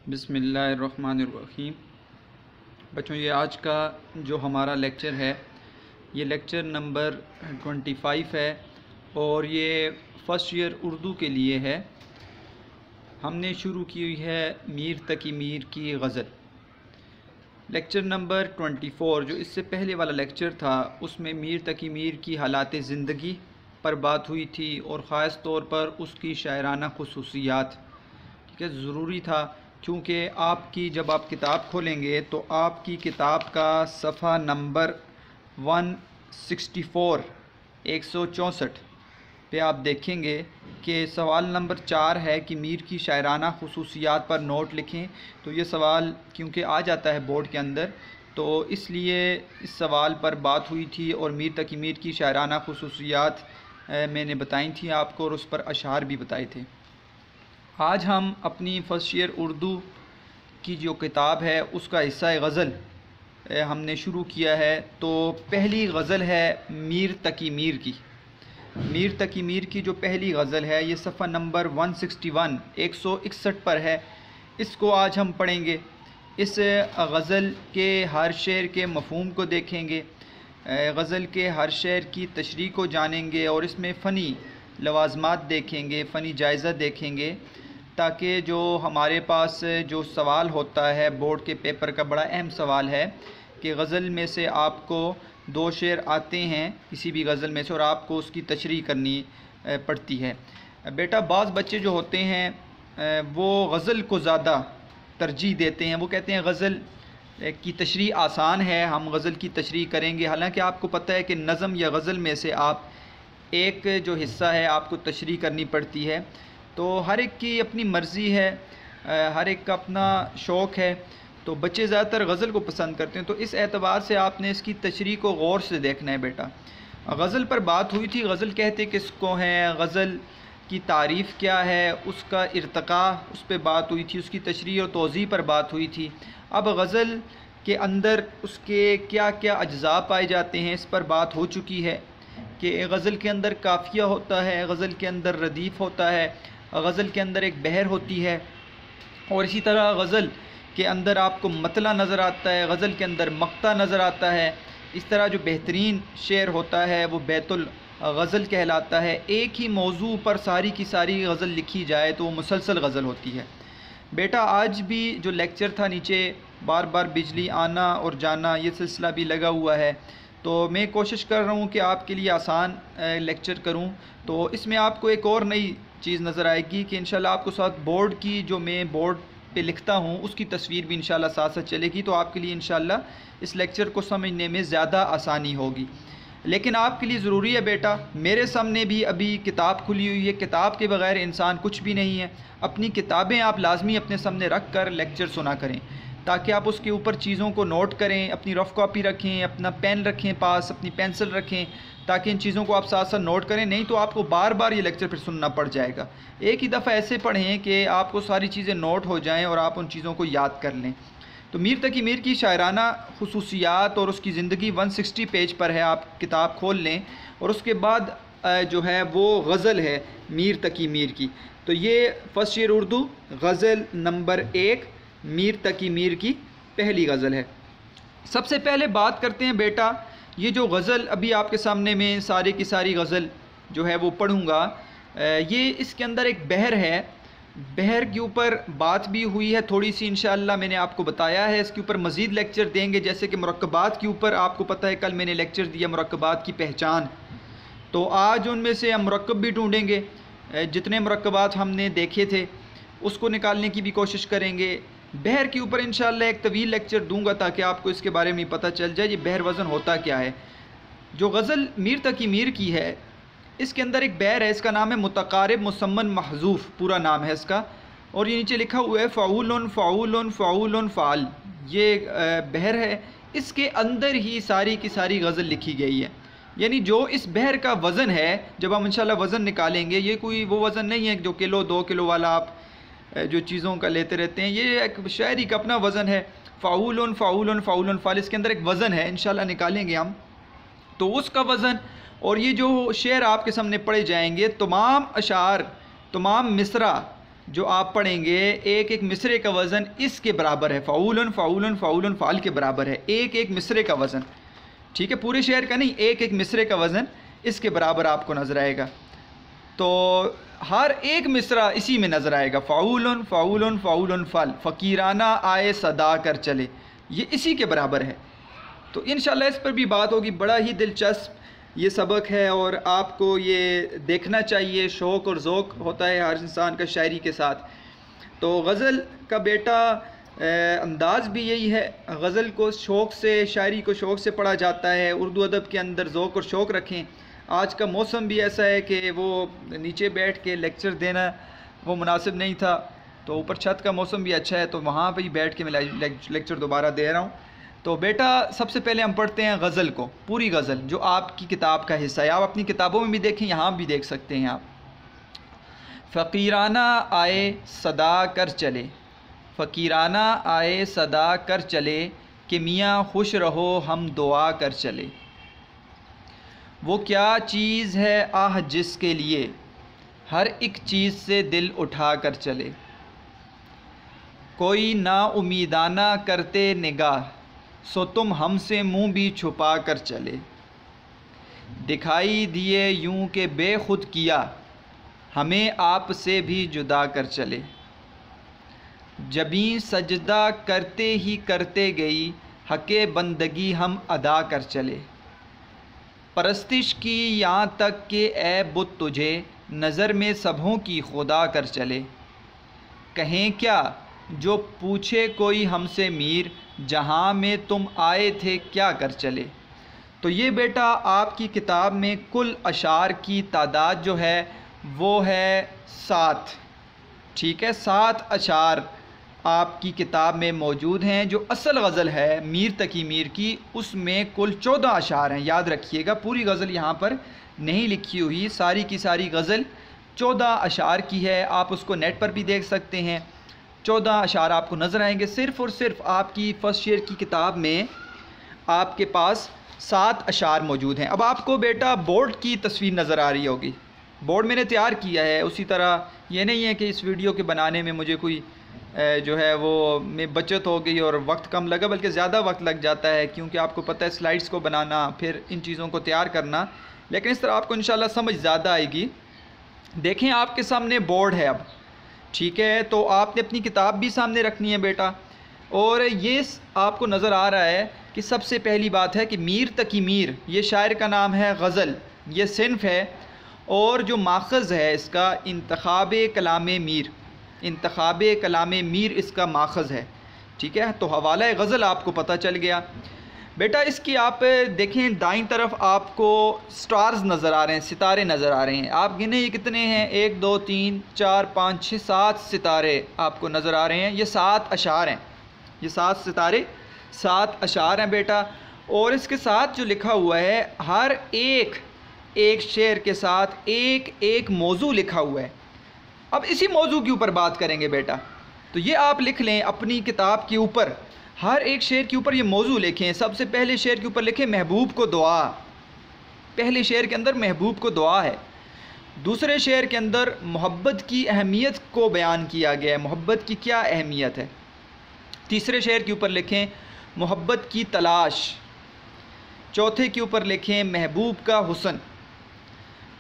बिस्मिल्लाहिर्रहमानिर्रहीम। बच्चों, ये आज का जो हमारा लेक्चर है ये लेक्चर नंबर 25 है और ये फ़र्स्ट ईयर उर्दू के लिए है। हमने शुरू की हुई है मीर तकी मीर की गज़ल। लेक्चर नंबर 24 जो इससे पहले वाला लेक्चर था उसमें मीर तकी मीर की हालात ज़िंदगी पर बात हुई थी और ख़ास तौर पर उसकी शायराना ख़ुसूसियात। ठीक है, ज़रूरी था क्योंकि आपकी जब आप किताब खोलेंगे तो आपकी किताब का सफ़ा नंबर 164 164 पे आप देखेंगे कि सवाल नंबर 4 है कि मीर की शायराना ख़ुसूसियात पर नोट लिखें। तो ये सवाल क्योंकि आ जाता है बोर्ड के अंदर तो इसलिए इस सवाल पर बात हुई थी और मीर तकी मीर की शायराना ख़ुसूसियात मैंने बताई थी आपको और उस पर अशार भी बताए थे। आज हम अपनी फ़र्स्ट ईयर उर्दू की जो किताब है उसका हिस्सा गज़ल हमने शुरू किया है। तो पहली गज़ल है मीर तकी मीर की। मीर तकी मीर की जो पहली गज़ल है ये सफ़ा नंबर 161 161 पर है। इसको आज हम पढ़ेंगे। इस गज़ल के हर शेर के मफ़हूम को देखेंगे, गज़ल के हर शेर की तशरीह को जानेंगे और इसमें फ़नी लवाज़मात देखेंगे, फ़नी जायज़ा देखेंगे ताकि जो हमारे पास जो सवाल होता है बोर्ड के पेपर का बड़ा अहम सवाल है कि गज़ल में से आपको 2 शेर आते हैं किसी भी गज़ल में से और आपको उसकी तशरीह करनी पड़ती है। बेटा बाज़ बच्चे जो होते हैं वो गज़ल को ज़्यादा तरजीह देते हैं। वो कहते हैं गज़ल की तशरीह आसान है, हम गज़ल की तशरीह करेंगे। हालांकि आपको पता है कि नज़म या गज़ल में से आप एक जो हिस्सा है आपको तशरीह करनी पड़ती है। तो हर एक की अपनी मर्ज़ी है, हर एक का अपना शौक़ है। तो बच्चे ज़्यादातर गज़ल को पसंद करते हैं तो इस एतबार से आपने इसकी तशरीह को गौर से देखना है। बेटा गज़ल पर बात हुई थी, गज़ल कहते किसको हैं, गज़ल की तारीफ़ क्या है, उसका इर्तक़ा उस पर बात हुई थी, उसकी तशरीह और तौज़ीह पर बात हुई थी। अब गज़ल के अंदर उसके क्या क्या अज्ज़ा पाए जाते हैं इस पर बात हो चुकी है कि गज़ल के अंदर काफ़िया होता है, गज़ल के अंदर रदीफ़ होता है, गज़ल के अंदर एक बहर होती है और इसी तरह गज़ल के अंदर आपको मतला नज़र आता है, गज़ल के अंदर मक्ता नज़र आता है। इस तरह जो बेहतरीन शेर होता है वो बैतुल गज़ल कहलाता है। एक ही मौजू पर सारी की सारी गज़ल लिखी जाए तो वो मुसलसल गज़ल होती है। बेटा आज भी जो लेक्चर था नीचे बार बार बिजली आना और जाना ये सिलसिला भी लगा हुआ है। तो मैं कोशिश कर रहा हूँ कि आपके लिए आसान लेक्चर करूँ। तो इसमें आपको एक और नई चीज़ नज़र आएगी कि इंशाल्लाह आपको साथ बोर्ड की जो मैं बोर्ड पे लिखता हूँ उसकी तस्वीर भी इंशाल्लाह साथ साथ चलेगी। तो आपके लिए इंशाल्लाह इस लेक्चर को समझने में ज़्यादा आसानी होगी। लेकिन आपके लिए ज़रूरी है बेटा, मेरे सामने भी अभी किताब खुली हुई है, किताब के बग़ैर इंसान कुछ भी नहीं है। अपनी किताबें आप लाजमी अपने सामने रख कर लेक्चर सुना करें ताकि आप उसके ऊपर चीज़ों को नोट करें, अपनी रफ़ कॉपी रखें, अपना पेन रखें पास, अपनी पेंसिल रखें ताकि इन चीज़ों को आप साथ साथ नोट करें। नहीं तो आपको बार बार ये लेक्चर फिर सुनना पड़ जाएगा। एक ही दफ़ा ऐसे पढ़ें कि आपको सारी चीज़ें नोट हो जाएं और आप उन चीज़ों को याद कर लें। तो मीर तकी मीर की शायराना ख़ुसूसियात और उसकी ज़िंदगी 160 पेज पर है, आप किताब खोल लें और उसके बाद जो है वो गज़ल है मीर तकी मीर की। तो ये फ़र्स्ट ईयर उर्दू गज़ल नंबर 1 मीर तकी मीर की पहली गज़ल है। सबसे पहले बात करते हैं बेटा, ये जो गज़ल अभी आपके सामने में सारी की सारी गज़ल जो है वो पढ़ूँगा, ये इसके अंदर एक बहर है। बहर के ऊपर बात भी हुई है थोड़ी सी, इंशाअल्लाह मैंने आपको बताया है। इसके ऊपर मज़ीद लेक्चर देंगे जैसे कि मुरक्कबात के ऊपर आपको पता है कल मैंने लेक्चर दिया मुरक्कबात की पहचान। तो आज उनमें से हम मुरक्कब भी ढूँढेंगे, जितने मुरक्कबात हमने देखे थे उसको निकालने की भी कोशिश करेंगे। बहर के ऊपर इंशाअल्लाह एक तवील लेक्चर दूंगा ताकि आपको इसके बारे में पता चल जाए ये बहर वज़न होता क्या है। जो गज़ल मीर तकी मीर की है इसके अंदर एक बहर है, इसका नाम है मुतक़ारिब मुसम्मन महज़ूफ़, पूरा नाम है इसका। और ये नीचे लिखा हुआ है फ़ाउलन फ़ाउलन फ़ाउलन फ़ाल, ये बहर है। इसके अंदर ही सारी की सारी गज़ल लिखी गई है। यानी जो इस बहर का वज़न है, जब हम इंशाअल्लाह वज़न निकालेंगे, ये कोई वो वज़न नहीं है जो किलो 2 किलो वाला आप जो चीज़ों का लेते रहते हैं। ये एक शायरी का अपना वज़न है। फ़ाउलन फ़ाउलन फ़ाउलन फ़ाल, इसके अंदर एक वज़न है, इंशाअल्लाह निकालेंगे हम तो उसका वज़न। और ये जो शेर आपके सामने पढ़े जाएंगे, तमाम अशार, तमाम मिसरा जो आप पढ़ेंगे एक एक मिसरे का वज़न इसके बराबर है, फ़ाउलन फ़ाउलन फ़ाउलन फ़ाल के बराबर है एक एक मिसरे का वज़न। ठीक है, पूरे शेर का नहीं, एक एक मिसरे का वज़न इसके बराबर आपको नज़र आएगा। तो हर एक मिसरा इसी में नज़र आएगा, फ़ाउलन फ़ाउलन फ़ाउलन फ़ल, फ़कीराना आए सदा कर चले, ये इसी के बराबर है। तो इंशाअल्लाह इस पर भी बात होगी। बड़ा ही दिलचस्प ये सबक है और आपको ये देखना चाहिए। शौक़ और ज़ौक़ होता है हर इंसान का शायरी के साथ। तो गज़ल का बेटा अंदाज़ भी यही है, गज़ल को शौक़ से, शायरी को शौक़ से पढ़ा जाता है। उर्दू अदब के अंदर ज़ौक़ और शौक़ रखें। आज का मौसम भी ऐसा है कि वो नीचे बैठ के लेक्चर देना वो मुनासिब नहीं था, तो ऊपर छत का मौसम भी अच्छा है, तो वहाँ पर ही बैठ के मैं लेक्चर दोबारा दे रहा हूँ। तो बेटा सबसे पहले हम पढ़ते हैं गज़ल को, पूरी गज़ल जो आपकी किताब का हिस्सा है। आप अपनी किताबों में भी देखें, यहाँ भी देख सकते हैं आप। फ़कीराना आए सदा कर चले, फ़कीराना आए सदा कर चले, कि मियाँ खुश रहो हम दुआ कर चले। वो क्या चीज़ है आह जिसके लिए, हर एक चीज़ से दिल उठा कर चले। कोई ना उम्मीदाना करते निगाह, सो तुम हमसे मुँह भी छुपा कर चले। दिखाई दिए यूं के बेखुद किया, हमें आपसे भी जुदा कर चले। जबीं सजदा करते ही करते गई, हक़े बंदगी हम अदा कर चले। परस्तिश की यहाँ तक कि ए बुत तुझे, नज़र में सबों की खुदा कर चले। कहें क्या जो पूछे कोई हमसे मीर, जहाँ में तुम आए थे क्या कर चले। तो ये बेटा आपकी किताब में कुल अशार की तादाद जो है वो है 7। ठीक है, 7 अशार आपकी किताब में मौजूद हैं। जो असल गज़ल है मीर तकी मीर की, उसमें कुल 14 अशार हैं। याद रखिएगा, पूरी गज़ल यहाँ पर नहीं लिखी हुई, सारी की सारी गज़ल 14 अशार की है। आप उसको नेट पर भी देख सकते हैं। 14 अशार आपको नज़र आएंगे। सिर्फ़ और सिर्फ आपकी फ़र्स्ट शेर की किताब में आपके पास 7 अशार मौजूद हैं। अब आपको बेटा बोर्ड की तस्वीर नज़र आ रही होगी। बोर्ड मैंने तैयार किया है, उसी तरह ये नहीं है कि इस वीडियो के बनाने में मुझे कोई जो है वो में बचत हो गई और वक्त कम लगा, बल्कि ज़्यादा वक्त लग जाता है, क्योंकि आपको पता है स्लाइड्स को बनाना, फिर इन चीज़ों को तैयार करना। लेकिन इस तरह आपको इंशाल्लाह समझ ज़्यादा आएगी। देखें आपके सामने बोर्ड है अब, ठीक है, तो आपने अपनी किताब भी सामने रखनी है बेटा। और ये आपको नज़र आ रहा है कि सबसे पहली बात है कि मीर तकी मीर, ये शायर का नाम है, गज़ल ये सिन्फ़ है, और जो माखज़ है इसका इंतखाब कलाम मीर, इंतखाब कलाम मीर इसका माखज़ है। ठीक है, तो हवाला गज़ल आपको पता चल गया बेटा। इसकी आप देखें दाईं तरफ आपको स्टार्स नज़र आ रहे हैं, सितारे नज़र आ रहे हैं। आप गिने ये कितने हैं, 1 2 3 4 5 6 7 सितारे आपको नज़र आ रहे हैं। ये 7 अशार हैं, ये 7 सितारे 7 अशार हैं बेटा। और इसके साथ जो लिखा हुआ है, हर एक शेर के साथ एक एक मौजू लिखा हुआ है। अब इसी मौजू के ऊपर बात करेंगे बेटा। तो ये आप लिख लें अपनी किताब के ऊपर, हर एक शेर के ऊपर ये मौजू लिखें। सबसे पहले शेर के ऊपर लिखें महबूब को दुआ, पहले शेर के अंदर महबूब को दुआ है। दूसरे शेर के अंदर मोहब्बत की अहमियत को बयान किया गया है, मोहब्बत की क्या अहमियत है। तीसरे शेर के ऊपर लिखें मोहब्बत की तलाश। चौथे के ऊपर लिखें महबूब का हुस्न।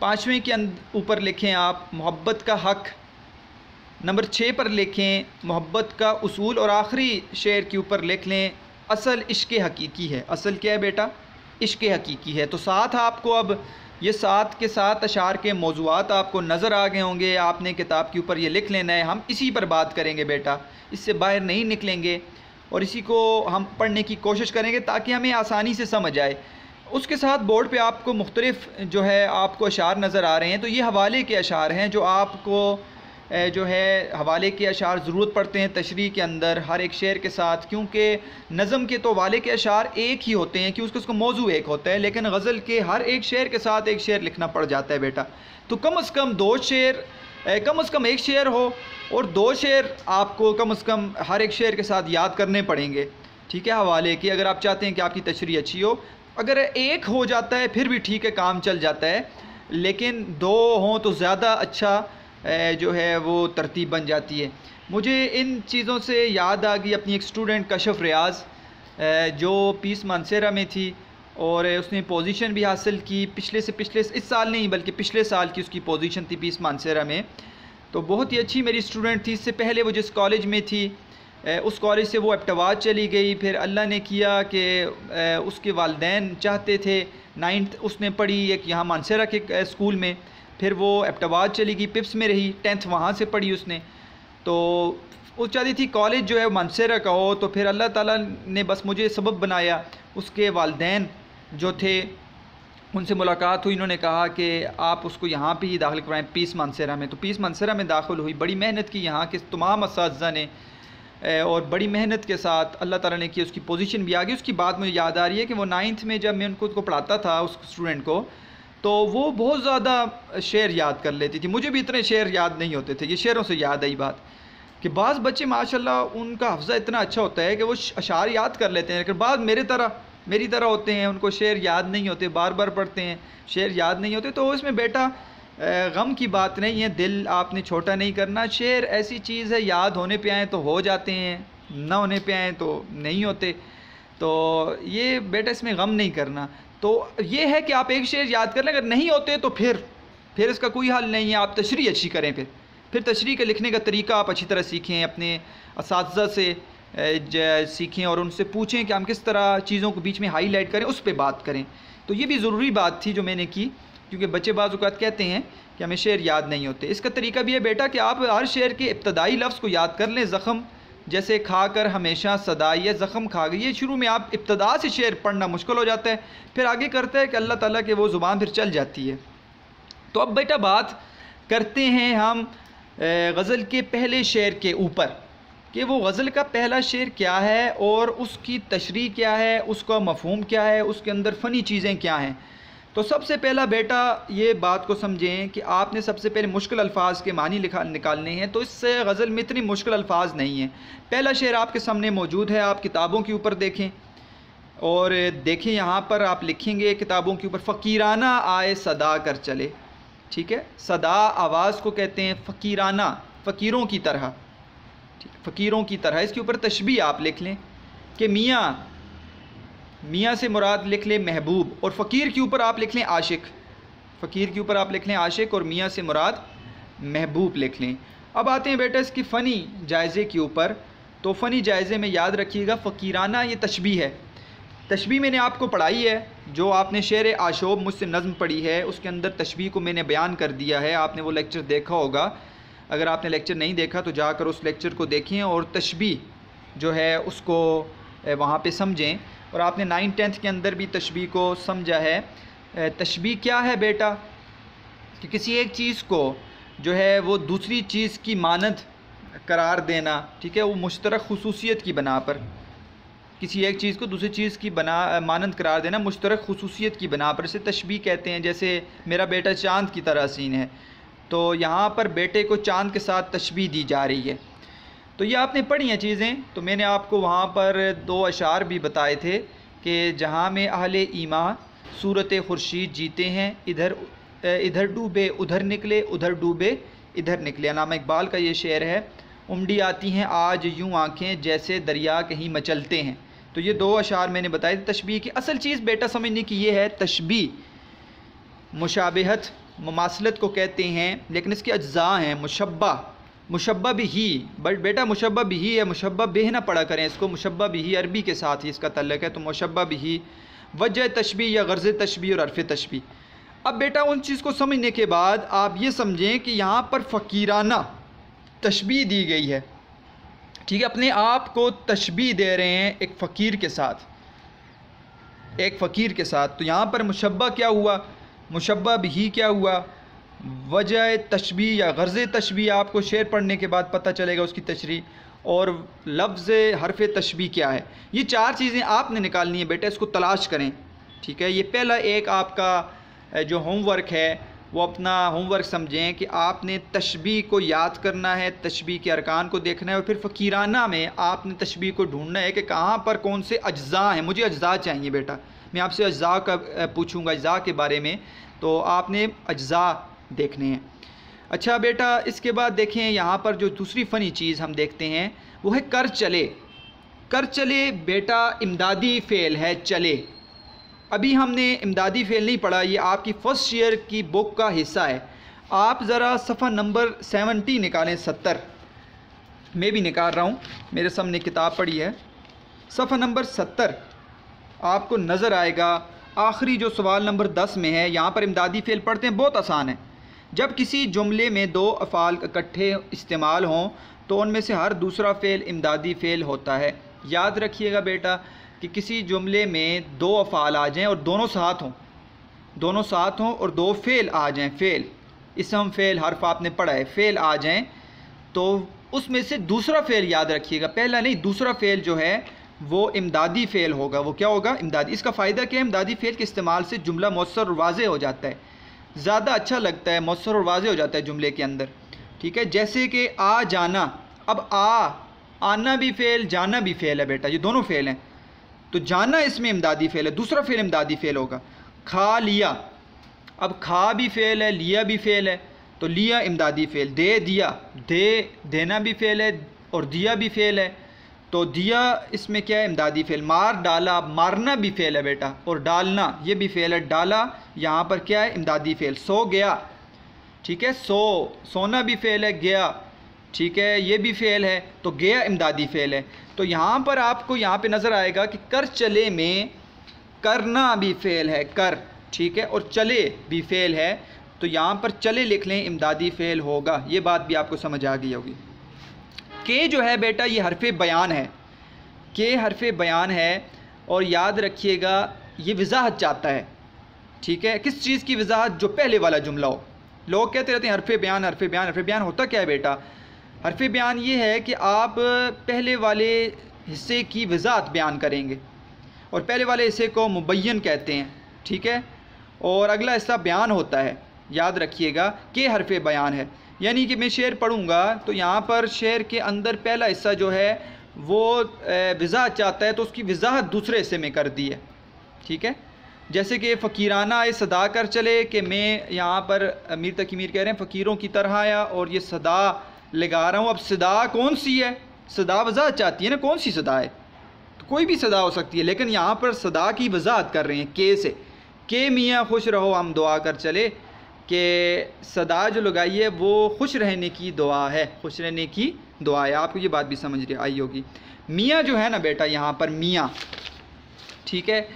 पाँचवें के ऊपर लिखें आप मोहब्बत का हक़। नंबर 6 पर लिखें मोहब्बत का उसूल। और आखिरी शेर के ऊपर लिख लें असल इश्क़ हकीकी है। असल क्या है बेटा, इश्क़ हकीकी है। तो साथ आपको अब ये 7 के 7 अशार के मौज़ूआत आपको नज़र आ गए होंगे। आपने किताब के ऊपर ये लिख लेना है, हम इसी पर बात करेंगे बेटा, इससे बाहर नहीं निकलेंगे और इसी को हम पढ़ने की कोशिश करेंगे ताकि हमें आसानी से समझ आए। उसके साथ बोर्ड पे आपको मुख्तलिफ जो है आपको अशार नज़र आ रहे हैं। तो ये हवाले के अशार हैं जो आपको जो है हवाले के अशार ज़रूरत पड़ते हैं तशरीह के अंदर हर एक शेर के साथ, क्योंकि नज़म के तो वाले के अशार एक ही होते हैं कि उसका मौजू एक होता है, लेकिन गज़ल के हर एक शेर के साथ एक शेर लिखना पड़ जाता है बेटा। तो कम से कम 2 शेर, कम से कम 1 शेर हो और 2 शेर आपको कम से कम हर एक शेर के साथ याद करने पड़ेंगे। ठीक है, हवाले की अगर आप चाहते हैं कि आपकी तशरीह अच्छी हो, अगर 1 हो जाता है फिर भी ठीक है, काम चल जाता है, लेकिन 2 हों तो ज़्यादा अच्छा जो है वो तरतीब बन जाती है। मुझे इन चीज़ों से याद आ गई अपनी एक स्टूडेंट कशफ रियाज़, जो पीस मानसेरा में थी और उसने पोजीशन भी हासिल की इस साल नहीं बल्कि पिछले साल की उसकी पोजीशन थी पीस मानसेरा में। तो बहुत ही अच्छी मेरी स्टूडेंट थी। इससे पहले वो जिस कॉलेज में थी उस कॉलेज से वो एबटवाद चली गई। फिर अल्लाह ने किया कि उसके वालिदैन चाहते थे, 9th उसने पढ़ी एक यहाँ मानसेरा के स्कूल में, फिर वो एबटवाद चली गई, पिप्स में रही, 10th वहाँ से पढ़ी उसने। तो वो चाहती थी कॉलेज जो है मानसेरा का हो। तो फिर अल्लाह ताला ने बस मुझे सबब बनाया। उसके वालिदैन जो थे उनसे मुलाकात हुई, इन्होंने कहा कि आप उसको यहाँ पे ही दाखिल करवाएं पीस मानसेरा में। तो पीस मानसेरा में दाखिल हुई। बड़ी मेहनत की यहाँ के तमाम असातिज़ा ने और बड़ी मेहनत के साथ अल्लाह ताला ने की, उसकी पोजीशन भी आ गई। उसकी बात मुझे याद आ रही है कि वो 9th में जब मैं उनको पढ़ाता था उस स्टूडेंट को, तो वो बहुत ज़्यादा शेर याद कर लेती थी। मुझे भी इतने शेर याद नहीं होते थे। ये शेरों से याद आई बात कि बाज़ बच्चे माशाल्लाह उनका हफ्ज़ा इतना अच्छा होता है कि वो अशार याद कर लेते हैं, लेकिन बाद मेरी तरह होते हैं, उनको शेर याद नहीं होते, बार बार पढ़ते हैं, शेर याद नहीं होते। तो इसमें बेटा गम की बात नहीं है, दिल आपने छोटा नहीं करना। शेर ऐसी चीज़ है, याद होने पे आए तो हो जाते हैं, ना होने पे आए तो नहीं होते। तो ये बेटा इसमें गम नहीं करना। तो ये है कि आप एक शेर याद कर लें, अगर नहीं होते तो फिर इसका कोई हल नहीं है। आप तशरीह अच्छी करें, फिर तशरीह के लिखने का तरीका आप अच्छी तरह सीखें, अपने असातिज़ा से सीखें और उनसे पूछें कि हम किस तरह चीज़ों को बीच में हाईलाइट करें, उस पर बात करें। तो ये भी ज़रूरी बात थी जो मैंने की, क्योंकि बच्चे बाज़ औक़ात कहते हैं कि हमें शेर याद नहीं होते। इसका तरीका भी है बेटा कि आप हर शेर के इब्तदाई लफ्ज़ को याद कर लें। ज़ख़म जैसे खाकर हमेशा सदा, ये ज़ख़म खा गई, ये शुरू में आप इब्तदा से शेर पढ़ना मुश्किल हो जाता है, फिर आगे करता है कि अल्लाह ताला के वो ज़ुबान फिर चल जाती है। तो अब बेटा बात करते हैं हम गज़ल के पहले शेर के ऊपर कि वो गज़ल का पहला शेर क्या है और उसकी तशरीह क्या है, उसका मफ़हूम क्या है, उसके अंदर फ़नी चीज़ें क्या हैं। तो सबसे पहला बेटा ये बात को समझें कि आपने सबसे पहले मुश्किल अल्फाज के मानी निकालने हैं। तो इससे गज़ल में इतनी मुश्किल अल्फाज नहीं हैं। पहला शेर आपके सामने मौजूद है, आप किताबों के ऊपर देखें और देखें यहाँ पर आप लिखेंगे किताबों के ऊपर, फ़कीराना आए सदा कर चले। ठीक है, सदा आवाज़ को कहते हैं, फ़कीराना फ़कीरों की तरह, ठीक, फ़कीरों की तरह। इसके ऊपर तशबीह आप लिख लें कि मियाँ से मुराद लिख लें महबूब, और फ़कीर के ऊपर आप लिख लें आशिक। फ़कीर के ऊपर आप लिख लें आशिक और मियाँ से मुराद महबूब लिख लें। अब आते हैं बेटा इसकी फ़नी जायज़े के ऊपर। तो फ़नी जायज़े में याद रखिएगा फ़कीराना ये तशबीह है। तशबीह मैंने आपको पढ़ाई है, जो आपने शेर आशोब मुझसे नज़्म पढ़ी है उसके अंदर तशबीह को मैंने बयान कर दिया है। आपने वो लेक्चर देखा होगा, अगर आपने लेक्चर नहीं देखा तो जाकर उस लेक्चर को देखें और तशबीह जो है उसको वहाँ पे समझें। और आपने 9th 10th के अंदर भी तशबीह को समझा है। तशबीह क्या है बेटा कि किसी एक चीज़ को जो है वो दूसरी चीज़ की मानद करार देना, ठीक है, वो मुश्तरक खुसूसियत की बना पर, किसी एक चीज़ को दूसरी चीज़ की मानंद करार देना मुश्तरक खुसूसियत की बना पर, इसे तशबीह कहते हैं। जैसे मेरा बेटा चाँद की तरह हसीन है, तो यहाँ पर बेटे को चाँद के साथ तशबीह दी जा रही है। तो ये आपने पढ़ी हैं चीज़ें। तो मैंने आपको वहाँ पर 2 अशार भी बताए थे कि जहाँ में अहले ईमान सूरत खुर्शीद जीते हैं, इधर डूबे उधर निकले, उधर डूबे इधर निकले। अल्लामा इकबाल का ये शेर है। उमड़ी आती हैं आज यूँ आँखें जैसे दरिया कहीं मचलते हैं। तो ये 2 अशार मैंने बताए थे तशबीह की। असल चीज़ बेटा समझने की ये है, तशबीह मुशाबहत मुमासलत को कहते हैं, लेकिन इसके अज्जा हैं। मुशब्बा बिही, बट बेटा मुशब्बा बिही है, मुशब्बा बिह ना पढ़ा करें इसको, मुशब्बा बिही अरबी के साथ ही इसका तल्लुक़ है। तो मुशब्बा बिही, वजह तशबीह या गर्ज़ तशबीह और अर्फ़ तशबीह। अब बेटा उन चीज़ को समझने के बाद आप ये समझें कि यहाँ पर फ़कीराना तशबीह दी गई है, ठीक है, अपने आप को तशबीह दे रहे हैं एक फ़कीर के साथ, तो यहाँ पर मुशब्बा क्या हुआ, मुशब्बा बिही क्या हुआ, वजह तशबीह या गर्ज़ तशबीह आपको शेर पढ़ने के बाद पता चलेगा उसकी तशरीह, और लफ्ज़ हरफ़ तशबीह क्या है। ये 4 चीज़ें आपने निकालनी है बेटा, इसको तलाश करें, ठीक है। ये पहला एक आपका जो होमवर्क है वो अपना होमवर्क समझें कि आपने तशबीह को याद करना है, तशबीह के अरकान को देखना है, और फिर फ़कीराना में आपने तशबीह को ढूंढना है कि कहाँ पर कौन से अज्जा हैं। मुझे अज्जा चाहिए बेटा, मैं आपसे अज्जा का पूछूंगा, अज्जा के बारे में, तो आपने अज्जा देखने हैं। अच्छा बेटा, इसके बाद देखें यहाँ पर जो दूसरी फ़नी चीज़ हम देखते हैं वो है कर चले। कर चले बेटा इमदादी फ़ेल है चले। अभी हमने इमदादी फ़ेल नहीं पढ़ा, ये आपकी फ़र्स्ट ईयर की बुक का हिस्सा है। आप ज़रा सफ़ा नंबर 70 निकालें, 70 मैं भी निकाल रहा हूँ, मेरे सामने किताब पड़ी है। सफ़ा नंबर 70 आपको नज़र आएगा। आखिरी जो सवाल नंबर 10 में है, यहाँ पर इमदादी फ़ेल पढ़ते हैं, बहुत आसान है। जब किसी जुमले में दो अफ़ाल इकट्ठे इस्तेमाल हों तो उनमें से हर दूसरा फ़ेल इमदादी फ़ेल होता है। याद रखिएगा बेटा कि किसी जुमले में दो अफ़ाल आ जाएं और दोनों साथ हों और दो फ़ेल आ जाएं, फ़ेल इसम फ़ेल हर्फ आपने पढ़ा है, फ़ेल आ जाएं तो उसमें से दूसरा फ़ेल याद रखिएगा, पहला नहीं दूसरा फ़ेल जो है वो इमदादी फ़ेल होगा। वो क्या होगा? इमदादी। इसका फ़ायदा क्या है? इमदादी फ़ेल के इस्तेमाल से जुमला मुअस्सर और वाज़ेह हो जाता है, ज़्यादा अच्छा लगता है, मुअस्सर और वाज़ेह हो जाता है जुमले के अंदर। ठीक है, जैसे कि आ जाना, अब आना भी फ़ेल, जाना भी फ़ेल है बेटा, ये दोनों फ़ेल हैं। तो जाना इसमें इमदादी फ़ेल है, दूसरा फ़ेल इमदादी फ़ेल होगा। खा लिया, अब खा भी फ़ेल है, लिया भी फ़ेल है, तो लिया इमदादी फ़ेल। दे दिया, देना भी फ़ेल है और दिया भी फ़ेल है, तो दिया इसमें क्या है? इमदादी फ़ेल। मार डाला, मारना भी फ़ेल है बेटा, और डालना ये भी फ़ेल है, डाला यहाँ पर क्या है? इमदादी फ़ेल। सो गया, ठीक है, सोना भी फ़ेल है, गया, ठीक है, ये भी फ़ेल है, तो गया इमदादी फ़ेल है। तो यहाँ पर आपको यहाँ पे नज़र आएगा कि कर चले में करना भी फ़ेल है, कर, ठीक है, और चले भी फ़ेल है, तो यहाँ पर चले लिख लें, इमदादी फ़ेल होगा। ये बात भी आपको समझ आ गई होगी। के जो है बेटा ये हरफ़े बयान है, के हरफ़े बयान है, और याद रखिएगा ये वज़ाहत चाहता है, ठीक है, किस चीज़ की वज़ाहत? जो पहले वाला जुमला हो। लोग कहते रहते हैं हरफ़े बयान, हरफ़े बयान, हरफ़े बयान होता क्या है बेटा? हरफ़े बयान ये है कि आप पहले वाले हिस्से की वज़ाहत बयान करेंगे, और पहले वाले हिस्से को मुबय्यन कहते हैं, ठीक है, और अगला हिस्सा बयान होता है। याद रखिएगा कि हरफ़े बयान है, यानी कि मैं शेर पढ़ूँगा तो यहाँ पर शेर के अंदर पहला हिस्सा जो है वो वज़ाहत चाहता है, तो उसकी वज़ाहत दूसरे हिस्से में कर दी है, ठीक है। जैसे कि फ़कीराना आए सदा कर चले, कि मैं यहाँ पर अमीर तकीमीर कह रहे हैं फ़कीरों की तरह आया और ये सदा लगा रहा हूँ। अब सदा कौन सी है? सदा वज़ाहत चाहती है ना, कौन सी सदा है? तो कोई भी सदा हो सकती है, लेकिन यहाँ पर सदा की वज़ाहत कर रहे हैं के से, के मियाँ खुश रहो हम दुआ कर चले, कि सदा जो लगाई है वो खुश रहने की दुआ है, खुश रहने की दुआ है। आपको ये बात भी समझ आई होगी। मियाँ जो है ना बेटा, यहाँ पर मियाँ, ठीक है,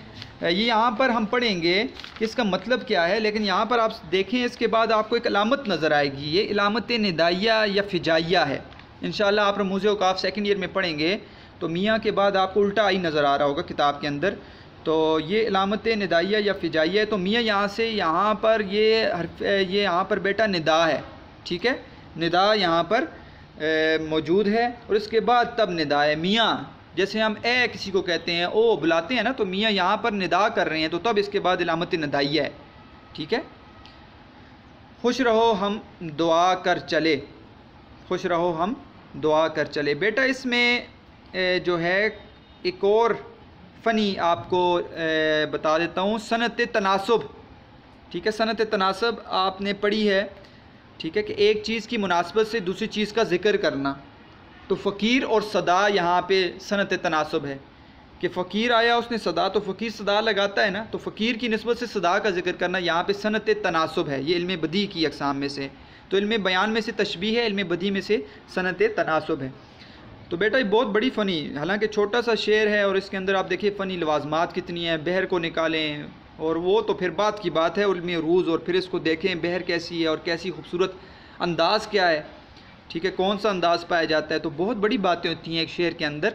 ये यहाँ पर हम पढ़ेंगे कि इसका मतलब क्या है, लेकिन यहाँ पर आप देखें इसके बाद आपको एक अलामत नज़र आएगी, ये इलामत निदाइया या फ़िजाइया है। इंशाअल्लाह आप रमूज़ औक़ाफ़ सेकंड ईयर में पढ़ेंगे तो मियाँ के बाद आपको उल्टा आई नज़र आ रहा होगा किताब के अंदर। तो ये इलामत निदाइया या फ़िजाइया है। तो मियाँ यहाँ से यहाँ पर ये यहाँ पर बेटा निदा है, ठीक है, निदा यहाँ पर मौजूद है, और इसके बाद तब निदा है। मियाँ जैसे हम ए किसी को कहते हैं, ओ बुलाते हैं ना, तो मियाँ यहाँ पर निदा कर रहे हैं, तो तब इसके बाद इलामत निदाइया है, ठीक है। खुश रहो हम दुआ कर चले, खुश रहो हम दुआ कर चले। बेटा इसमें जो है एक और फ़नी आपको बता देता हूँ, सनत तनासुब, ठीक है, सनत तनासुब आपने पढ़ी है, ठीक है, कि एक चीज़ की मुनासबत से दूसरी चीज़ का ज़िक्र करना। तो फ़कीर और सदा यहाँ पे सनत तनासुब है कि फ़कीर आया, उसने सदा, तो फ़कीर सदा लगाता है ना, तो फ़कीर की निस्बत से सदा का ज़िक्र करना यहाँ पे सनत तनासुब है। ये इल्म बदी की अक़साम में से, तो इल्म बयान में से तशबीह है, इल्म बदी में से सनत तनासुब है। तो बेटा ये बहुत बड़ी फ़नी, हालांकि छोटा सा शेर है और इसके अंदर आप देखिए फ़नी लवाज़मात कितनी है। बहर को निकालें और वो तो फिर बात की बात है, उल्म रूज़, और फिर इसको देखें बहर कैसी है और कैसी खूबसूरत अंदाज़ क्या है, ठीक है, कौन सा अंदाज़ पाया जाता है। तो बहुत बड़ी बातें होती हैं एक शेर के अंदर,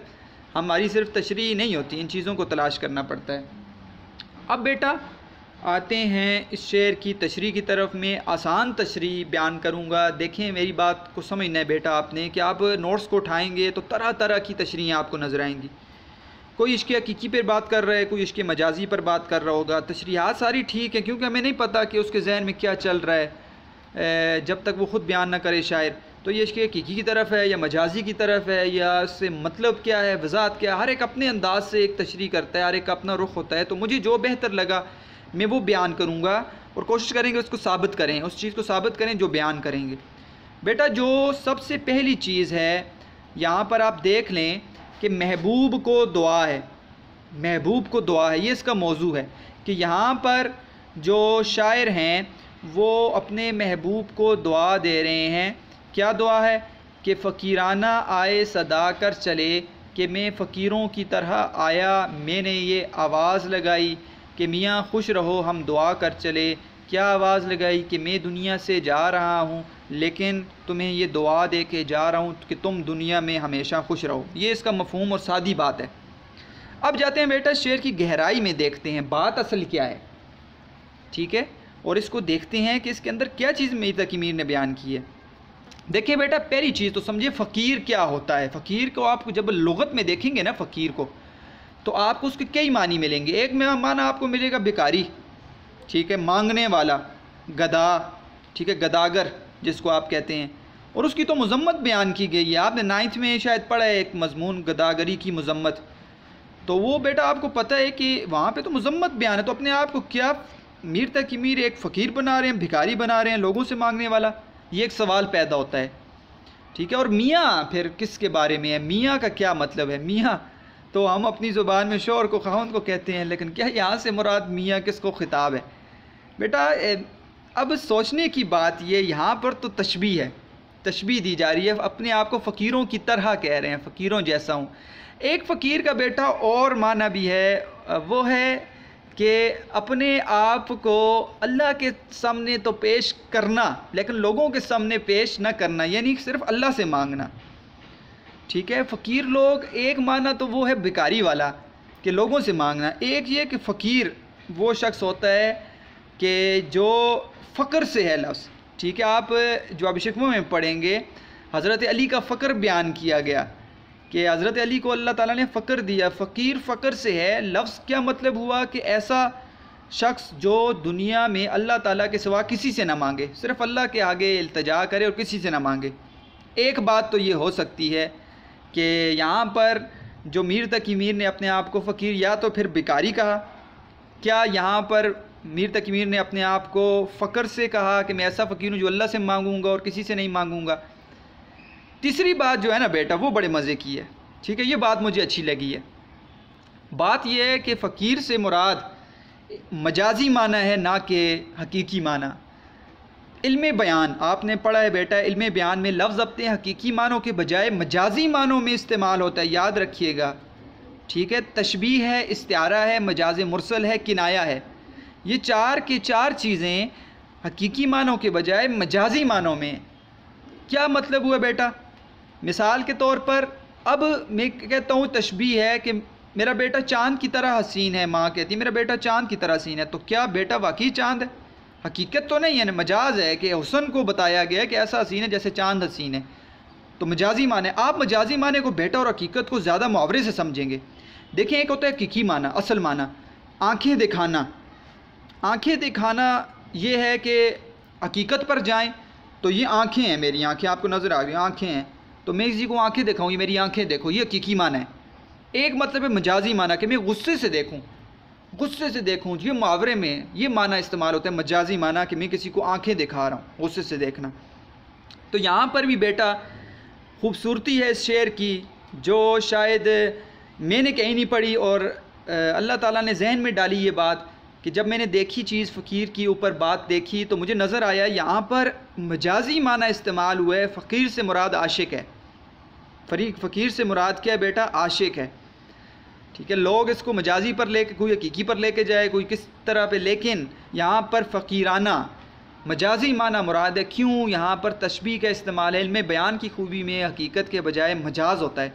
हमारी सिर्फ तशरीह नहीं होती, इन चीज़ों को तलाश करना पड़ता है। अब बेटा आते हैं इस शेर की तशरीह की तरफ। में आसान तशरीह बयान करूँगा। देखें मेरी बात को समझना है बेटा आपने, कि आप नोट्स को उठाएंगे तो तरह तरह की तशरीहें आपको नज़र आएंगी। कोई इश्क़ हकीकी पर बात कर रहा है, कोई इश्क़ मजाजी पर बात कर रहा होगा। तशरीहात सारी ठीक है, क्योंकि हमें नहीं पता कि उसके जहन में क्या चल रहा है जब तक वो ख़ुद बयान ना करे शायर। तो ये इश्क़ हकीकी की तरफ है या मजाजी की तरफ है, या इससे मतलब क्या है, वज़ाहत क्या है, हर एक अपने अंदाज से एक तशरीह करता है, हर एक अपना रुख होता है। तो मुझे जो बेहतर लगा मैं वो बयान करूँगा, और कोशिश करेंगे उसको साबित करें, उस चीज़ को साबित करें जो बयान करेंगे। बेटा जो सबसे पहली चीज़ है यहाँ पर आप देख लें कि महबूब को दुआ है, महबूब को दुआ है, ये इसका मौजू है कि यहाँ पर जो शायर हैं वो अपने महबूब को दुआ दे रहे हैं। क्या दुआ है कि फ़कीराना आए सदा कर चले, कि मैं फ़कीरों की तरह आया मैंने ये आवाज़ लगाई कि मियाँ खुश रहो हम दुआ कर चले। क्या आवाज़ लगाई कि मैं दुनिया से जा रहा हूँ लेकिन तुम्हें ये दुआ दे के जा रहा हूँ कि तुम दुनिया में हमेशा खुश रहो। ये इसका मफ़हूम और सादी बात है। अब जाते हैं बेटा शेर की गहराई में, देखते हैं बात असल क्या है, ठीक है, और इसको देखते हैं कि इसके अंदर क्या चीज़ मीर तकी मीर ने बयान की है। देखिए बेटा पहली चीज़ तो समझिए फ़कीर क्या होता है। फ़कीर को आप जब लुग़त में देखेंगे ना फ़कीर को, तो आपको उसके कई मानी मिलेंगे। एक में माना आपको मिलेगा भिखारी, ठीक है, मांगने वाला, गधा, ठीक है, गदागर जिसको आप कहते हैं, और उसकी तो मज़म्मत बयान की गई है। आपने 9th में शायद पढ़ा है एक मज़मून गदागरी की मज़म्मत, तो वो बेटा आपको पता है कि वहाँ पे तो मज़म्मत बयान है। तो अपने आप को क्या मीर तकी मीर एक फ़कीर बना रहे हैं, भिखारी बना रहे हैं, लोगों से मांगने वाला, ये एक सवाल पैदा होता है, ठीक है। और मियाँ फिर किसके बारे में है, मियाँ का क्या मतलब है। मियाँ तो हम अपनी ज़ुबान में शौहर को खावंद को कहते हैं, लेकिन क्या यहाँ से मुराद मियाँ किसको ख़िताब है बेटा। अब सोचने की बात ये, यहाँ पर तो तशबीह है, तशबीह दी जा रही है, अपने आप को फ़कीरों की तरह कह रहे हैं, फ़कीरों जैसा हूँ। एक फ़कीर का बेटा और माना भी है, वो है कि अपने आप को अल्लाह के सामने तो पेश करना लेकिन लोगों के सामने पेश ना करना, यानी सिर्फ़ अल्लाह से मांगना, ठीक है। फ़कीर लोग एक माना तो वो है भिखारी वाला कि लोगों से मांगना, एक ये कि फ़कीर वो शख्स होता है कि जो फ़क्र से है लफ्ज़, ठीक है। आप जो अब शिकवों में पढ़ेंगे हज़रत अली का फ़क्र बयान किया गया कि हज़रत अली को अल्लाह ताला ने फ़क्र दिया, फ़कीर फ़क्र से है। लफ्ज़ क्या मतलब हुआ कि ऐसा शख्स जो दुनिया में अल्लाह ताला के सिवा किसी से ना मांगे, सिर्फ़ अल्लाह के आगे इल्तिजा करे और किसी से ना मांगे। एक बात तो ये हो सकती है कि यहाँ पर जो मीर तकी मीर ने अपने आप को फ़कीर या तो फिर भिखारी कहा, क्या यहाँ पर मीर तकी मीर ने अपने आप को फ़क्र से कहा कि मैं ऐसा फ़कीर हूँ जो अल्लाह से मांगूँगा और किसी से नहीं मांगूँगा। तीसरी बात जो है ना बेटा वो बड़े मज़े की है, ठीक है, ये बात मुझे अच्छी लगी है। बात यह है कि फ़कीर से मुराद मजाजी माना है ना कि हकीकी माना। इल्मे बयान आपने पढ़ा है बेटा, इल्मे बयान में लफ्ज़ अपने हकीकी मानों के बजाय मजाजी मानों में इस्तेमाल होता है, याद रखिएगा, ठीक है। तशबीह है, इस्तिआरा है, मजाज मुरसल है, किनाया है। ये चार की चार चीज़ें हकीकी मानों के बजाय मजाजी मानों में। क्या मतलब हुआ बेटा, मिसाल के तौर पर अब मैं कहता हूँ तशबीह है कि मेरा बेटा चाँद की तरह हसीन है, माँ कहती है मेरा बेटा चाँद की तरह हसीन है, तो क्या बेटा वाकई चाँद है, हकीकत तो नहीं है ना, मजाज है कि हुस्न को बताया गया है कि ऐसा हसीन है जैसे चाँद हसीन है, तो मजाजी माने। आप मजाजी माने को बेटा और हकीकत को ज़्यादा मुहावरे से समझेंगे। देखिए एक होता है हकीकी माना, असल माना, आँखें दिखाना। आँखें दिखाना ये है कि हकीकत पर जाएं तो ये आँखें हैं, मेरी आँखें आपको नज़र आ रही हैं, आँखें हैं, तो मैं किसी को आँखें दिखाऊँ, ये मेरी आँखें देखो, ये हकीकी माना है। एक मतलब है मजाजी माना कि मैं गुस्से से देखूँ, गुस्से से देखूँ, ये मुहावरे में ये माना इस्तेमाल होता है, मजाजी माना कि मैं किसी को आँखें दिखा रहा हूँ, गुस्से से देखना। तो यहाँ पर भी बेटा खूबसूरती है इस शेर की, जो शायद मैंने कहीं नहीं पढ़ी और अल्लाह ताला ने जहन में डाली ये बात कि जब मैंने देखी चीज़ फ़कीर की ऊपर बात देखी तो मुझे नज़र आया यहाँ पर मजाजी माना इस्तेमाल हुआ है। फ़कीर से मुराद आशिक है, फ़कीर से मुराद क्या है बेटा, आशिक है, ठीक है। लोग इसको मजाजी पर लेके, कोई हकीकी पर लेके जाए, कोई किस तरह पे, लेकिन यहाँ पर फ़कीराना मजाजी माना मुराद है। क्यों, यहाँ पर तशबीह का इस्तेमाल है। इल्मे बयान की खूबी में हकीकत के बजाय मजाज होता है।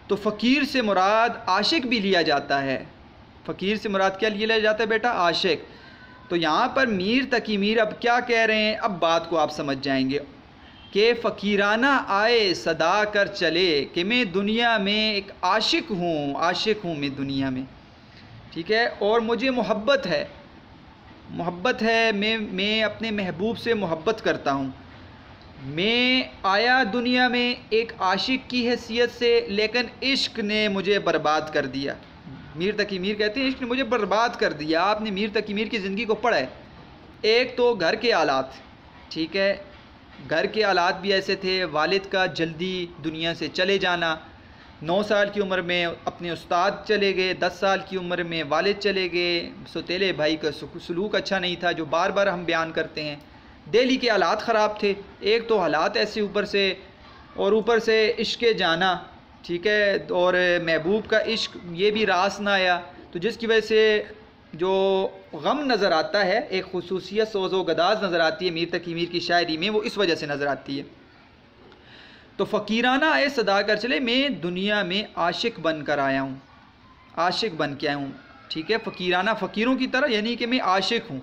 तो फ़कीर से मुराद आशिक भी लिया जाता है। फ़कीर से मुराद क्या लिया जाता है बेटा, आशिक। तो यहाँ पर मीर तकी मीर अब क्या कह रहे हैं, अब बात को आप समझ जाएंगे कि फ़कीराना आए सदा कर चले, कि मैं दुनिया में एक आशिक हूँ मैं दुनिया में, ठीक है, और मुझे मोहब्बत है, मैं अपने महबूब से मोहब्बत करता हूँ। मैं आया दुनिया में एक आशिक की हैसियत से, लेकिन इश्क ने मुझे बर्बाद कर दिया। मीर तकी मीर कहते हैं इश्क ने मुझे बर्बाद कर दिया। आपने मीर तकी मीर की ज़िंदगी को पढ़ा है। एक तो घर के हालात, ठीक है, घर के हालात भी ऐसे थे, वालिद का जल्दी दुनिया से चले जाना, 9 साल की उम्र में अपने उस्ताद चले गए, 10 साल की उम्र में वालिद चले गए, सौतेले भाई का सलूक अच्छा नहीं था जो बार बार हम बयान करते हैं। दिल्ली के हालात ख़राब थे, एक तो हालात ऐसे ऊपर से, और ऊपर से इश्क जाना, ठीक है, और महबूब का इश्क ये भी रास ना आया, तो जिसकी वजह से जो गम नज़र आता है, एक खुसूसियत सोज़ो गदाज नज़र आती है मीर तकी मीर की शायरी में, वो इस वजह से नज़र आती है। तो फ़कीराना आए सदा कर चले, मैं दुनिया में आशिक बन कर आया हूँ, आशिक बन के आया हूँ, ठीक है। फ़कीराना फ़कीरों की तरह, यानी कि मैं आशिक हूँ।